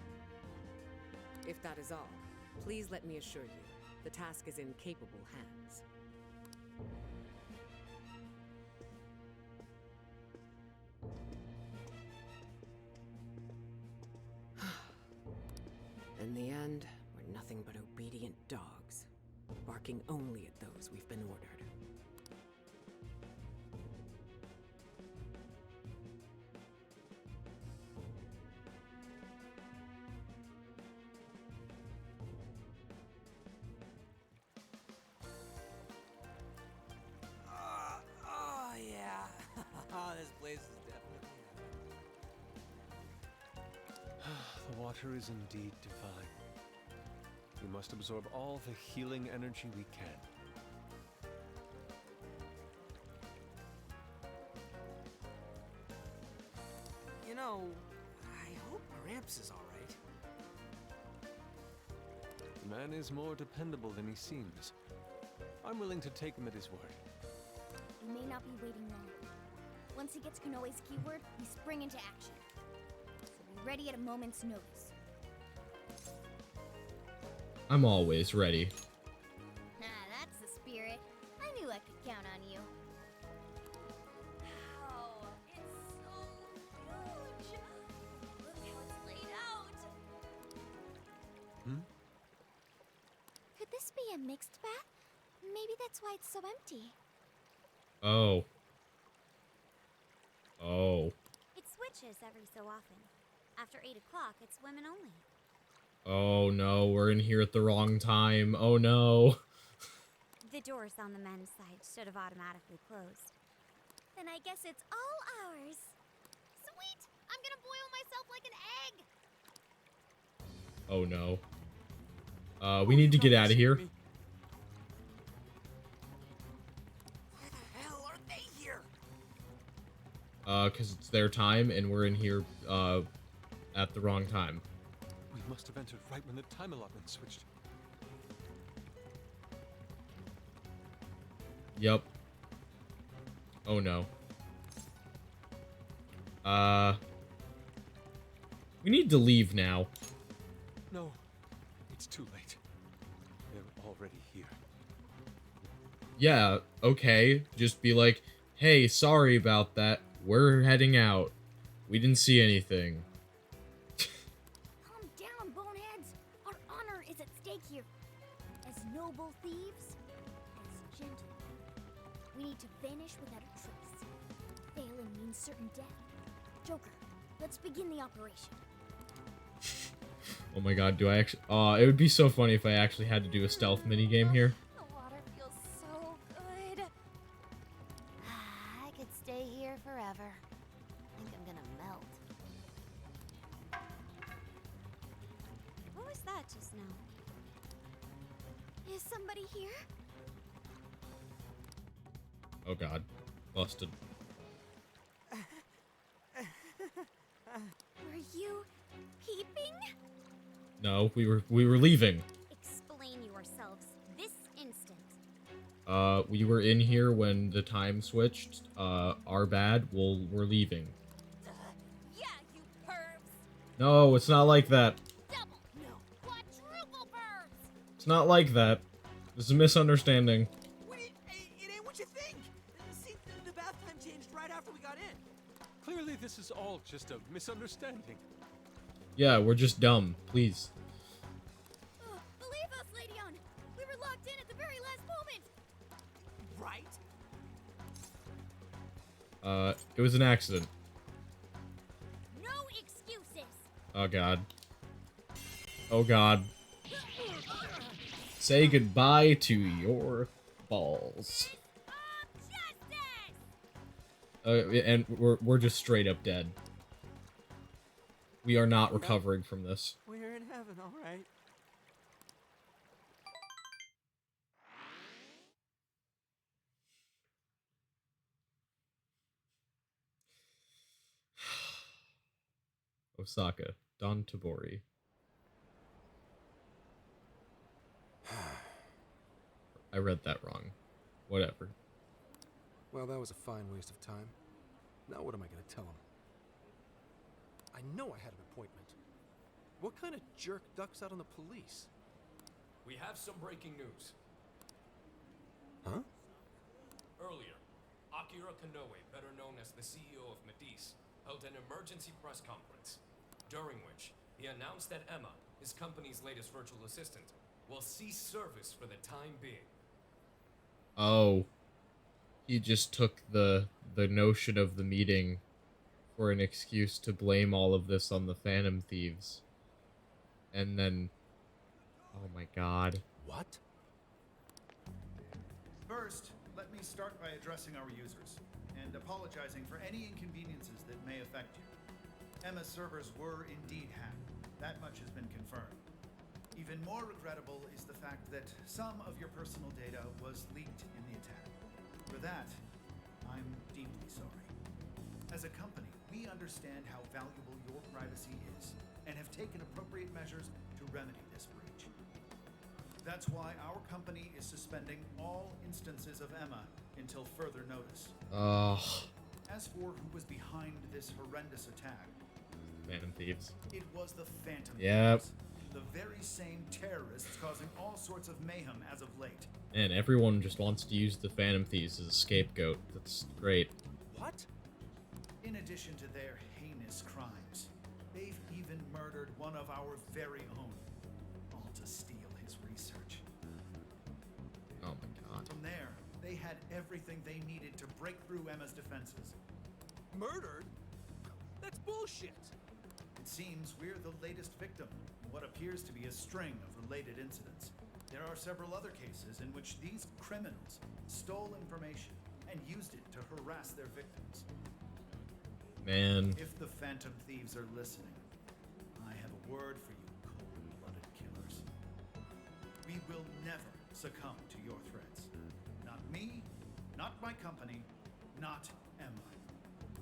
If that is all, please let me assure you, the task is in capable hands. In the end, we're nothing but obedient dogs, barking only at those we've been ordered. water is indeed divine. We must absorb all the healing energy we can. You know, I hope Gramps is all right. The man is more dependable than he seems. I'm willing to take him at his word. We may not be waiting long. Once he gets Konoe's keyword, we spring into action. So be ready at a moment's notice. I'm always ready. Ah, that's the spirit. I knew I could count on you. Wow, it's so huge. Look how it's laid out. Could this be a mixed bath? Maybe that's why it's so empty. Oh. Oh. It switches every so often. After 8 o'clock, it's women only. Oh no, we're in here at the wrong time. Oh no. The doors on the men's side should have automatically closed. Then I guess it's all ours. Sweet! I'm gonna boil myself like an egg! Oh no. We need to get out of here. Why the hell are they here? Cause it's their time and we're in here, at the wrong time. We must have entered right when the time allotment switched. Yep. Oh no. We need to leave now. No, it's too late. They're already here. Yeah, okay. Just be like, hey, sorry about that. We're heading out. We didn't see anything. Calm down, boneheads. Our honor is at stake here. As noble thieves, as gentlemen, we need to vanish without a trace. Failing means certain death. Joker, let's begin the operation. Oh my god, do I actually... it would be so funny if I actually had to do a stealth minigame here. The water feels so good. I could stay here forever. I think I'm gonna melt. What was that just now? Is somebody here? Oh god. Busted. Were you peeping? No, we were leaving. Explain yourselves this instant. We were in here when the time switched. Our bad. We're leaving. Yeah, you pervs. No, it's not like that. Double, no, quadruple pervs. It's not like that. This is a misunderstanding. Wait, it ain't what you think. See, the bath time changed right after we got in. Clearly, this is all just a misunderstanding. Yeah, we're just dumb. Please. Oh, believe us, Lady On. We were locked in at the very last moment. Right? It was an accident. No excuses. Oh god. Oh god. Say goodbye to your balls. And we're just straight up dead. We are not recovering from this. We're in heaven, all right. Osaka, Don Tabori. I read that wrong. Whatever. Well, that was a fine waste of time. Now what am I gonna tell him? I know I had an appointment. What kind of jerk ducks out on the police? We have some breaking news. Huh? Earlier, Akira Konoe, better known as the CEO of Madicce, held an emergency press conference, during which he announced that Emma, his company's latest virtual assistant, will cease service for the time being. Oh. He just took the notion of the meeting for an excuse to blame all of this on the Phantom Thieves. And then... Oh my god. What? First, let me start by addressing our users, and apologizing for any inconveniences that may affect you. Emma's servers were indeed hacked, That much has been confirmed. Even more regrettable is the fact that some of your personal data was leaked in the attack. For that, I'm deeply sorry. As a company, we understand how valuable your privacy is and have taken appropriate measures to remedy this breach. That's why our company is suspending all instances of Emma until further notice. As for who was behind this horrendous attack, Phantom Thieves. it was the Phantom Yep. Thieves, the very same terrorists causing all sorts of mayhem as of late. And everyone just wants to use the Phantom Thieves as a scapegoat. That's great. What? In addition to their heinous crimes, they've even murdered one of our very own, all to steal his research. Oh my god. From there, they had everything they needed to break through Emma's defenses. Murdered? That's bullshit! It seems we're the latest victim in what appears to be a string of related incidents. There are several other cases in which these criminals stole information and used it to harass their victims. Man. If the Phantom Thieves are listening, I have a word for you, cold-blooded killers. We will never succumb to your threats. Not me, not my company, not Emma.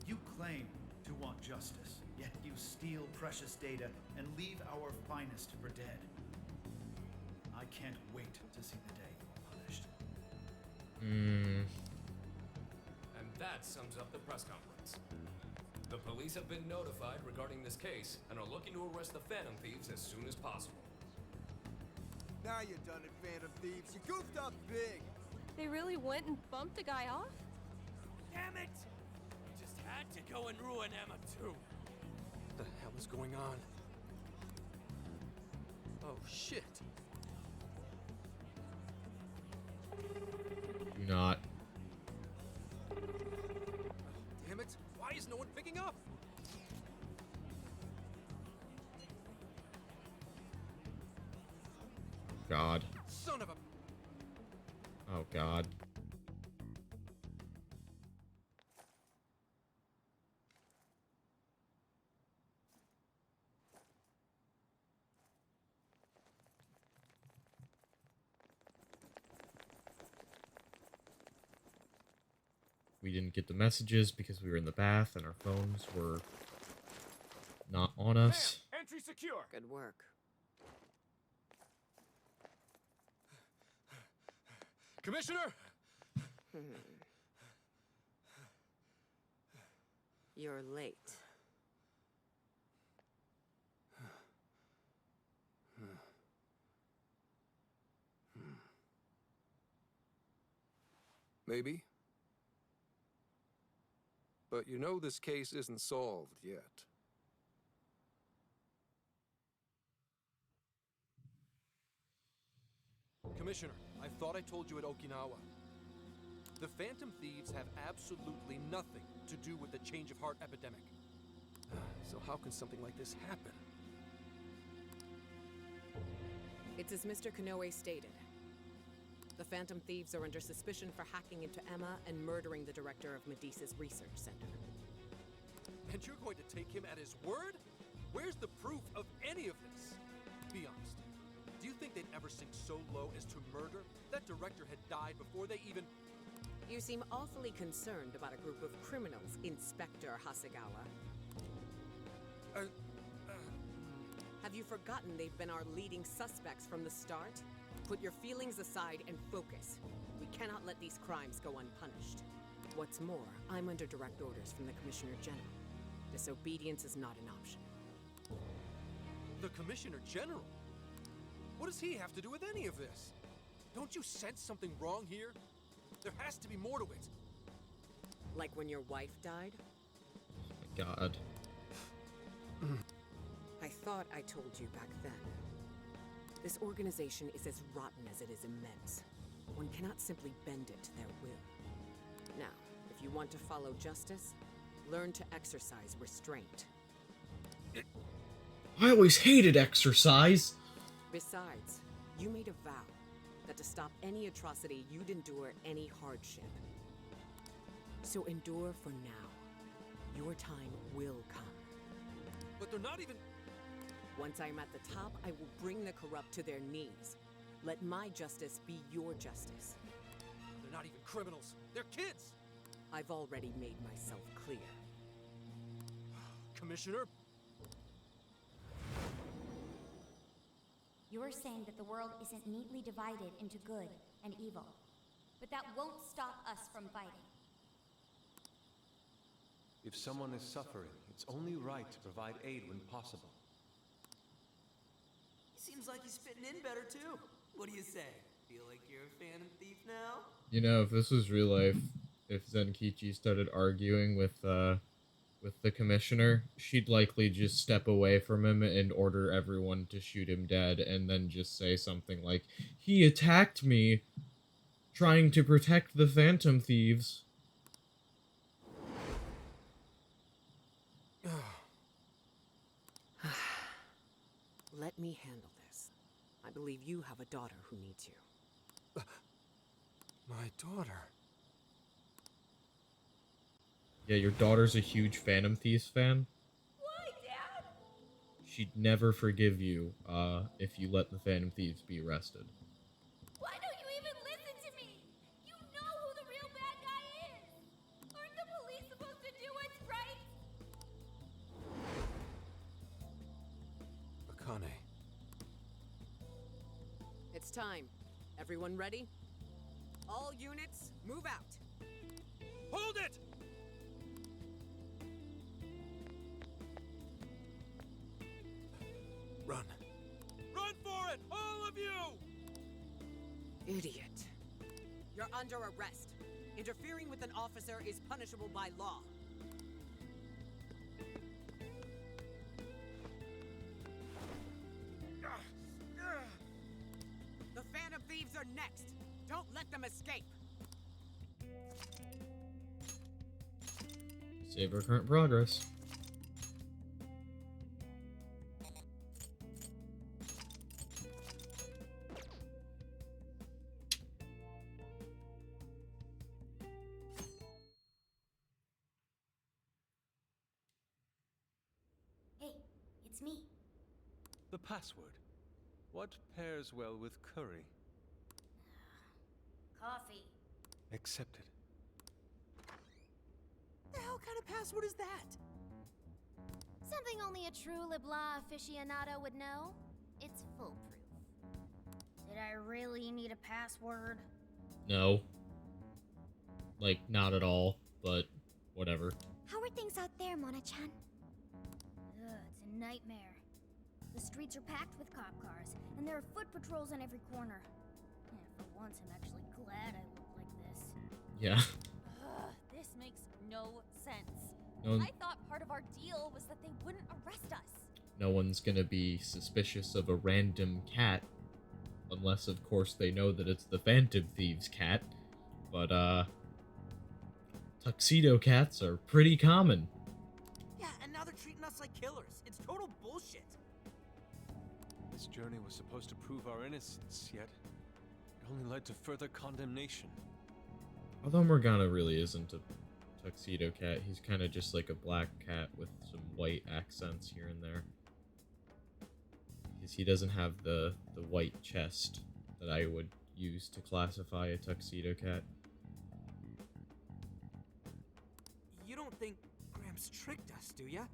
You claim to want justice, yet you steal precious data and leave our finest for dead. I can't wait to see the day you're punished. And that sums up the press conference. The police have been notified regarding this case and are looking to arrest the Phantom Thieves as soon as possible. Now you done it, Phantom Thieves. You goofed up big. They really went and bumped a guy off? Damn it! We just had to go and ruin Emma too. What the hell is going on? Oh, shit. Do not. Damn it. Why is no one picking up? God. Son of a... Oh god. We didn't get the messages because we were in the bath and our phones were not on us. Entry secure. Good work. Commissioner! You're late. Maybe. But you know this case isn't solved yet. Commissioner, I thought I told you at Okinawa. The Phantom Thieves have absolutely nothing to do with the change of heart epidemic. So how can something like this happen? It's as Mr. Kanoe stated. The Phantom Thieves are under suspicion for hacking into Emma and murdering the director of Madicce's research center. And you're going to take him at his word? Where's the proof of any of this? Be honest. Do you think they'd ever sink so low as to murder? That director had died before they even... You seem awfully concerned about a group of criminals, Inspector Hasegawa. Have you forgotten they've been our leading suspects from the start? Put your feelings aside and focus. We cannot let these crimes go unpunished. What's more, I'm under direct orders from the Commissioner General. Disobedience is not an option. The Commissioner General? What does he have to do with any of this? Don't you sense something wrong here? There has to be more to it. Like when your wife died? Oh my god. I thought I told you back then. This organization is as rotten as it is immense. One cannot simply bend it to their will. Now, if you want to follow justice, learn to exercise restraint. I always hated exercise. Besides, you made a vow that to stop any atrocity, you'd endure any hardship. So endure for now. Your time will come. But they're not even... Once I am at the top, I will bring the corrupt to their knees. Let my justice be your justice. They're not even criminals. They're kids! I've already made myself clear. Commissioner? You're saying that the world isn't neatly divided into good and evil. But that won't stop us from fighting. If someone is suffering, it's only right to provide aid when possible. He seems like he's fitting in better, too. What do you say? Feel like you're a Phantom Thief now? You know, if this was real life, if Zenkichi started arguing with the commissioner, she'd likely just step away from him and order everyone to shoot him dead, and then just say something like, "He attacked me, trying to protect the Phantom Thieves." Let me handle this. I believe you have a daughter who needs you. My daughter? Yeah, your daughter's a huge Phantom Thieves fan. Why, Dad? She'd never forgive you, if you let the Phantom Thieves be arrested. Why don't you even listen to me? You know who the real bad guy is! Aren't the police supposed to do what's right? Akane. It's time. Everyone ready? All units, move out. Hold it! Run. Run for it! All of you! Idiot. You're under arrest. Interfering with an officer is punishable by law. The Phantom Thieves are next. Don't let them escape. Save our current progress. Hey, it's me. The password. What pairs well with curry? Coffee. Accepted. The hell kind of password is that? Something only a true LeBlanc aficionado would know. It's foolproof. Did I really need a password? No. Like, not at all, but whatever. How are things out there, Mona-chan? It's a nightmare. The streets are packed with cop cars, and there are foot patrols on every corner. Yeah, for once, I'm actually glad I look like this. Yeah. This makes no sense. No one- I thought part of our deal was that they wouldn't arrest us. No one's gonna be suspicious of a random cat. Unless, of course, they know that it's the Phantom Thieves cat. But, tuxedo cats are pretty common. Yeah, and now they're treating us like killers. It's total bullshit. This journey was supposed to prove our innocence, yet it only led to further condemnation. Although Morgana really isn't a tuxedo cat, he's kind of just like a black cat with some white accents here and there. Because he doesn't have the white chest that I would use to classify a tuxedo cat. You don't think Gramps tricked us, do ya?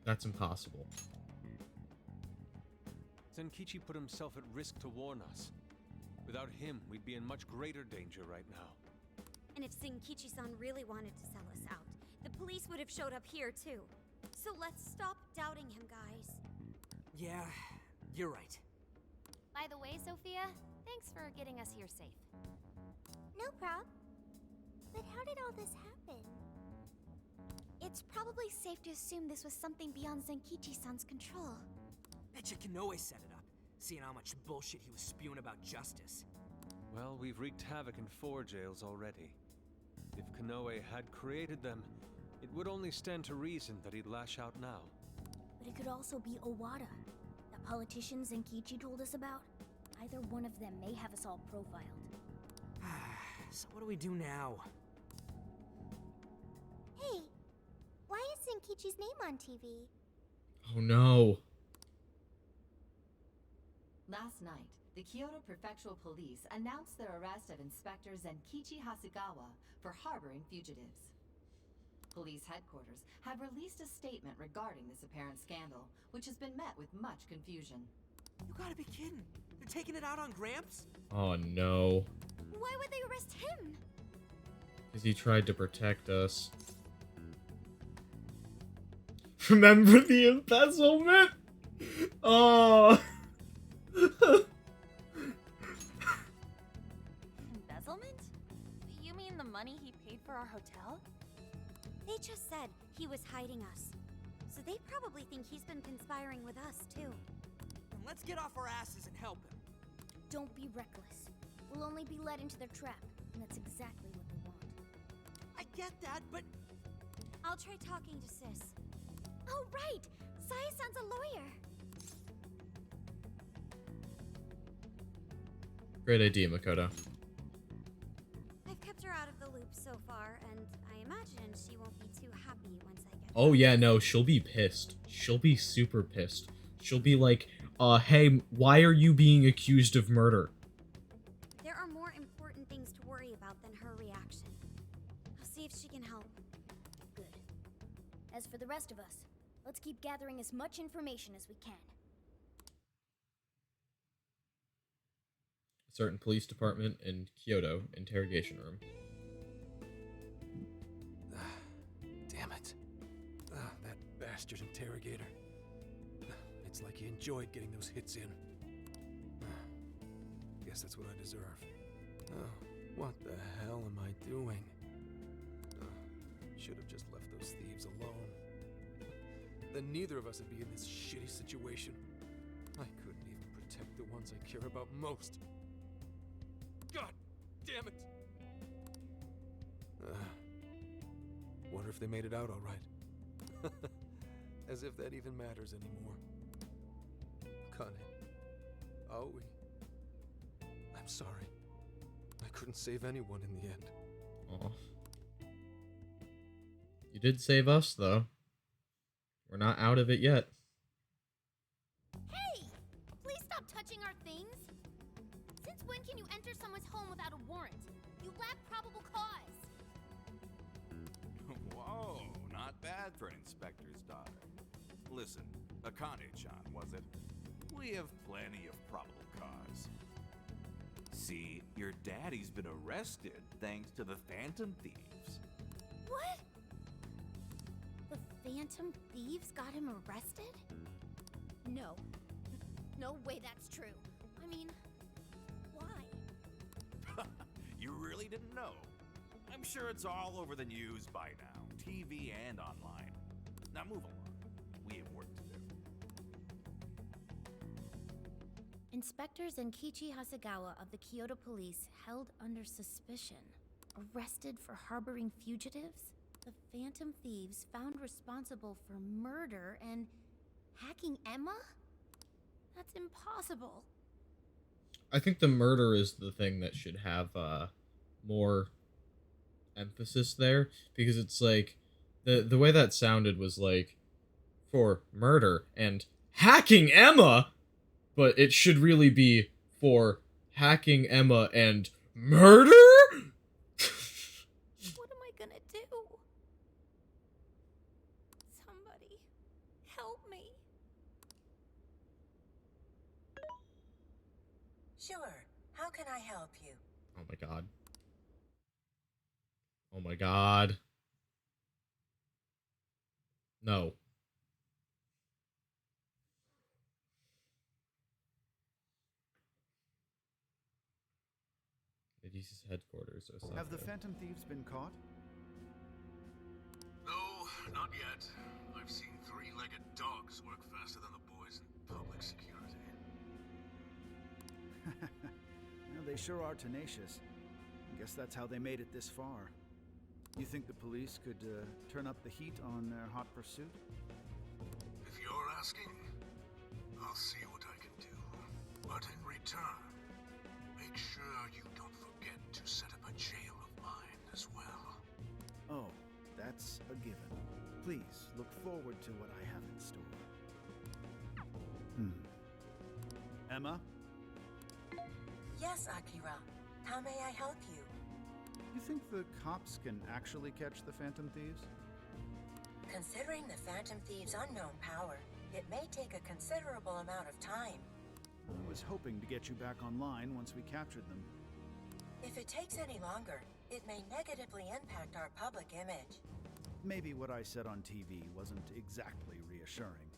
That's impossible. Zenkichi put himself at risk to warn us. Without him, we'd be in much greater danger right now. And if Zenkichi-san really wanted to sell us out, the police would have showed up here too. So let's stop doubting him, guys. Yeah, you're right. By the way, Sophia, thanks for getting us here safe. No prob. But how did all this happen? It's probably safe to assume this was something beyond Zenkichi-san's control. Betcha Kanoe set it up, seeing how much bullshit he was spewing about justice. Well, we've wreaked havoc in 4 jails already. If Kanoe had created them, it would only stand to reason that he'd lash out now. But it could also be Owada, that politician Zenkichi told us about. Either one of them may have us all profiled. So what do we do now? Hey, why is Zenkichi's name on TV? Oh no. Last night, the Kyoto Prefectural Police announced their arrest of Inspector Zenkichi Hasegawa for harboring fugitives. Police headquarters have released a statement regarding this apparent scandal, which has been met with much confusion. You gotta be kidding. They're taking it out on Gramps? Oh no. Why would they arrest him? Because he tried to protect us. Remember the embezzlement? Oh. Embezzlement? You mean the money he paid for our hotel? They just said he was hiding us. So they probably think he's been conspiring with us, too. Then let's get off our asses and help him. Don't be reckless. We'll only be led into their trap, and that's exactly what they want. I get that, but... I'll try talking to Sis. Oh, right! Saya-san's a lawyer! Great idea, Makoto. I've kept her out of the loop so far, and I imagine she won't be too happy once I get Oh yeah, no, she'll be pissed. She'll be super pissed. She'll be like, hey, why are you being accused of murder? There are more important things to worry about than her reaction. I'll see if she can help. Good. As for the rest of us, let's keep gathering as much information as we can. Certain police department in Kyoto interrogation room. Damn it. That bastard interrogator. It's like he enjoyed getting those hits in. Guess that's what I deserve. Oh, what the hell am I doing? Should have just left those thieves alone. Then neither of us would be in this shitty situation. I couldn't even protect the ones I care about most. God damn it! Wonder if they made it out all right. As if that even matters anymore. Kane, Aoi, I'm sorry. I couldn't save anyone in the end. Aw. You did save us, though. We're not out of it yet. Hey! Please stop touching our things! Since when can you enter someone's home without a warrant? You lack probable cause! Whoa, not bad for an inspector's daughter. Listen, Akane-chan, was it? We have plenty of probable cause. See, your daddy's been arrested thanks to the Phantom Thieves. What? The Phantom Thieves got him arrested? No. No way that's true. I mean, why? You really didn't know? I'm sure it's all over the news by now, TV and online. Now move along. We have work to do. Inspector Zenkichi Hasegawa of the Kyoto Police held under suspicion. Arrested for harboring fugitives? The Phantom Thieves found responsible for murder and hacking Emma? That's impossible. I think the murder is the thing that should have more emphasis there, because it's like the way that sounded was like for murder and hacking Emma, but it should really be for hacking Emma and murder? What am I gonna do? Somebody, help me. Sure. How can I help you? Oh my god. Oh my god. No. Madicce's headquarters are Have the Phantom Thieves been caught? No, not yet. I've seen three-legged dogs work faster than the boys in public security. Well, they sure are tenacious. I guess that's how they made it this far. You think the police could turn up the heat on their hot pursuit? If you're asking, I'll see what I can do. But in return, make sure you don't forget to set up a jail look forward to what I have in store. Emma? Yes, Akira. How may I help you? You think the cops can actually catch the Phantom Thieves? Considering the Phantom Thieves' unknown power, it may take a considerable amount of time. I was hoping to get you back online once we captured them. If it takes any longer, it may negatively impact our public image. Maybe what I said on TV wasn't exactly reassuring.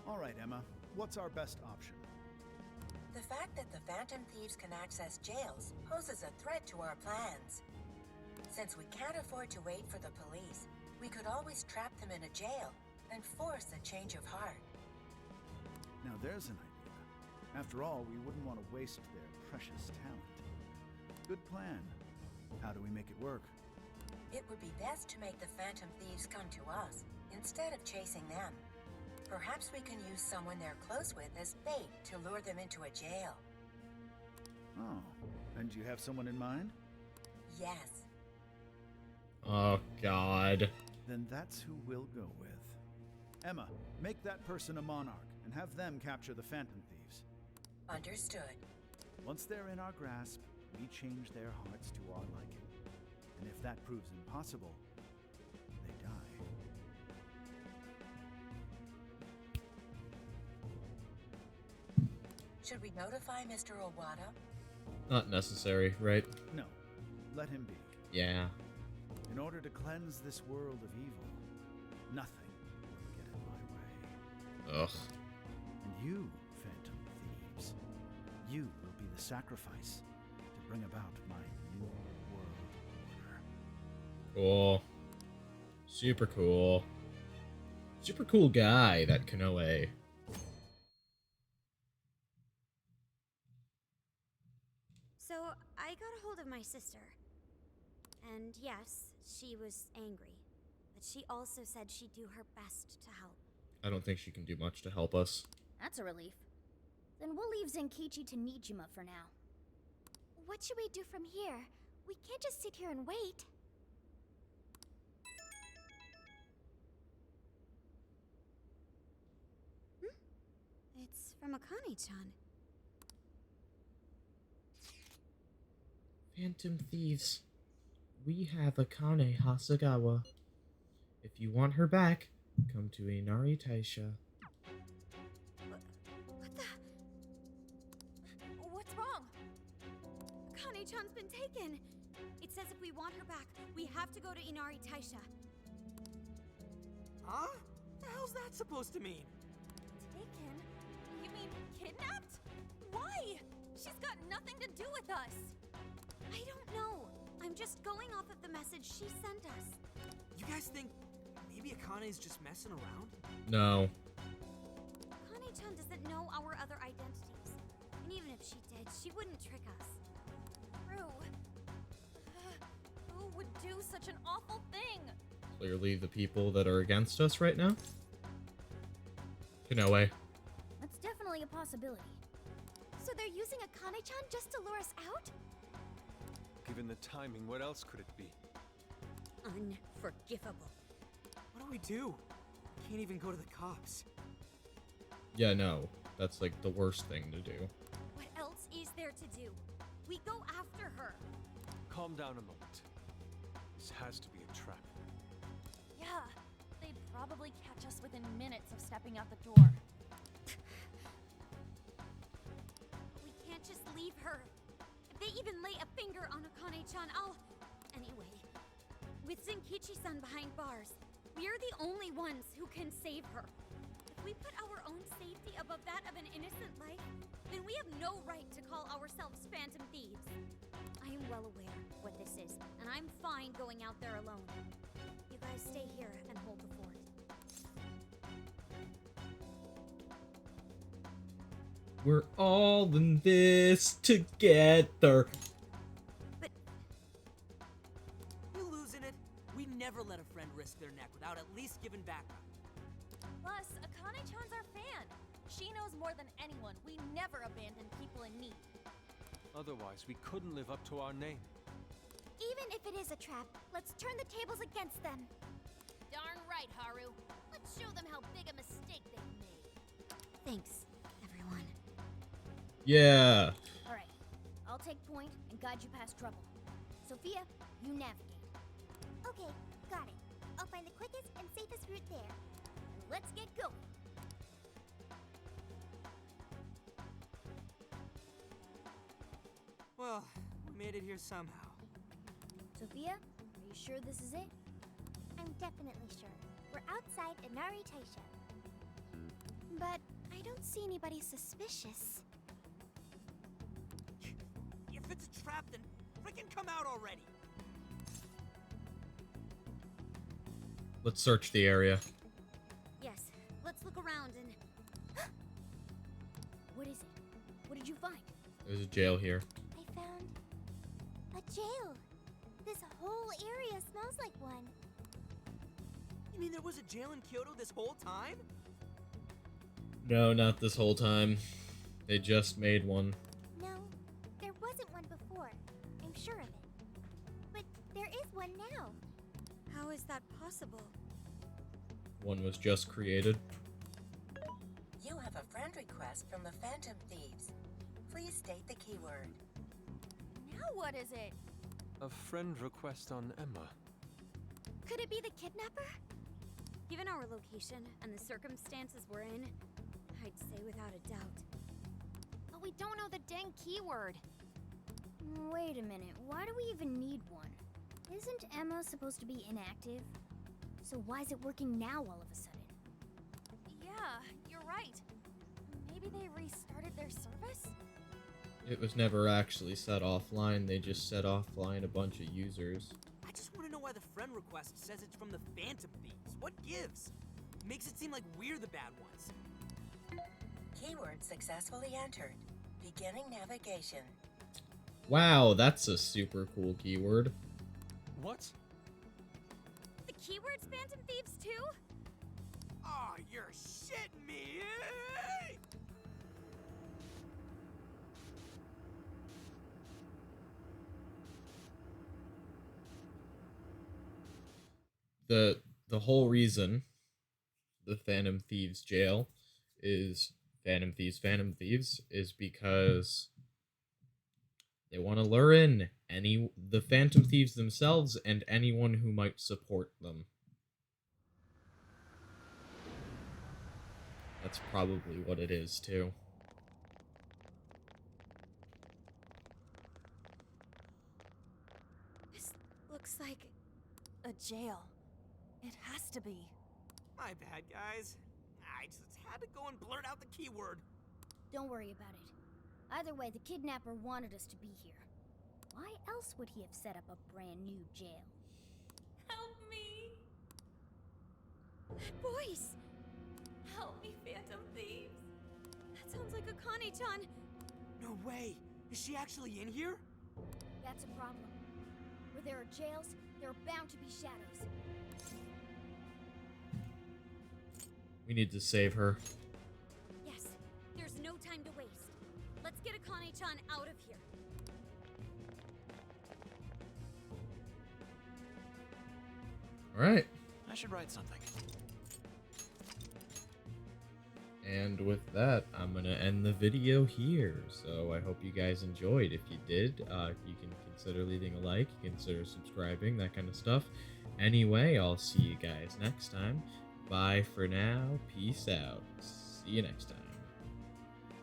All right, Emma. What's our best option? The fact that the Phantom Thieves can access jails poses a threat to our plans. Since we can't afford to wait for the police, we could always trap them in a jail and force a change of heart. Now there's an idea. After all, we wouldn't want to waste their precious talent. Good plan. How do we make it work? It would be best to make the Phantom Thieves come to us, instead of chasing them. Perhaps we can use someone they're close with as bait to lure them into a jail. Oh, and you have someone in mind? Yes. Oh, God. Then that's who we'll go with. Emma, make that person a monarch and have them capture the Phantom Thieves. Understood. Once they're in our grasp, we change their hearts to our liking. And if that proves impossible, they die. Should we notify Mr. Owada? Not necessary, right? No. Let him be. Yeah. In order to cleanse this world of evil, nothing will get in my way. Ugh. And you, Phantom Thieves, you will be the sacrifice to bring about my new world order. Cool. Super cool. Super cool guy, that Konoe. So, I got a hold of my sister. And yes, she was angry. But she also said she'd do her best to help. I don't think she can do much to help us. That's a relief. Then we'll leave Zenkichi to Nijima for now. What should we do from here? We can't just sit here and wait. It's from Akane-chan. Phantom Thieves. We have Akane Hasagawa. If you want her back, come to Inari Taisha. What the? What's wrong? Akane-chan's been taken. It says if we want her back, we have to go to Inari Taisha. Huh? The hell's that supposed to mean? Taken? You mean kidnapped? Why? She's got nothing to do with us. I don't know. I'm just going off of the message she sent us. You guys think maybe Akane's just messing around? No. Akane-chan doesn't know our other identities. And even if she did, she wouldn't trick us. True. Who would do such an awful thing? Clearly the people that are against us right now. Konoe. That's definitely a possibility. So they're using Akane-chan just to lure us out? Given the timing, what else could it be? Unforgivable. What do we do? Can't even go to the cops. Yeah, no. That's like the worst thing to do. What else is there to do? We go after her. Calm down a moment. This has to be a trap. Yeah, they'd probably catch us within minutes of stepping out the door. We can't just leave her. If they even lay a finger on Akane-chan, I'll... Anyway, with Zenkichi-san behind bars, we're the only ones who can save her. If we put our own safety above that of an innocent life, then we have no right to call ourselves Phantom Thieves. I am well aware what this is, and I'm fine going out there alone. You guys stay here and hold the fort. We're all in this together. But... You losing it? We never let a friend risk their neck without at least giving backup. Plus, Akane-chan's our fan. She knows more than anyone. We never abandon people in need. Otherwise, we couldn't live up to our name. Even if it is a trap, let's turn the tables against them. Darn right, Haru. Let's show them how big a mistake they've made. Thanks, everyone. Yeah. Alright, I'll take point and guide you past trouble. Sophia, you navigate. Okay, got it. I'll find the quickest and safest route there. Let's get going. Well, we made it here somehow. Sophia, are you sure this is it? I'm definitely sure. We're outside Inari Taisha. But I don't see anybody suspicious. If it's a trap, then frickin' come out already! Let's search the area. Yes, let's look around and... What is it? What did you find? There's a jail here. I found a jail. This whole area smells like one. You mean there was a jail in Kyoto this whole time? No, not this whole time. They just made one. No, there wasn't one before. I'm sure of it. But there is one now. How is that possible? One was just created. You have a friend request from the Phantom Thieves. Please state the keyword. Now what is it? A friend request on Emma. Could it be the kidnapper? Given our location and the circumstances we're in, I'd say without a doubt. But we don't know the dang keyword. Wait a minute, why do we even need one? Isn't Emma supposed to be inactive? So why is it working now all of a sudden? Yeah, you're right. Maybe they restarted their service? It was never actually set offline. They just set offline a bunch of users. I just want to know why the friend request says it's from the Phantom Thieves. What gives? Makes it seem like we're the bad ones. Keyword successfully entered. Beginning navigation. Wow, that's a super cool keyword. What? The keyword's Phantom Thieves too? Oh, you're shitting me! The whole reason the Phantom Thieves jail is Phantom Thieves is because they want to lure in the Phantom Thieves themselves and anyone who might support them. That's probably what it is, too. This looks like a jail. It has to be. My bad, guys. I just had to go and blurt out the keyword. Don't worry about it. Either way, the kidnapper wanted us to be here. Why else would he have set up a brand new jail? Help me! Boys! Help me, Phantom Thieves! That sounds like Akane-chan! No way! Is she actually in here? That's a problem. Where there are jails, there are bound to be shadows. We need to save her. Yes, there's no time to waste. Let's get Akane-chan out of here. Alright. I should write something. And with that, I'm going to end the video here. So I hope you guys enjoyed. If you did, you can consider leaving a like, consider subscribing, that kind of stuff. Anyway, I'll see you guys next time. Bye for now. Peace out. See you next time.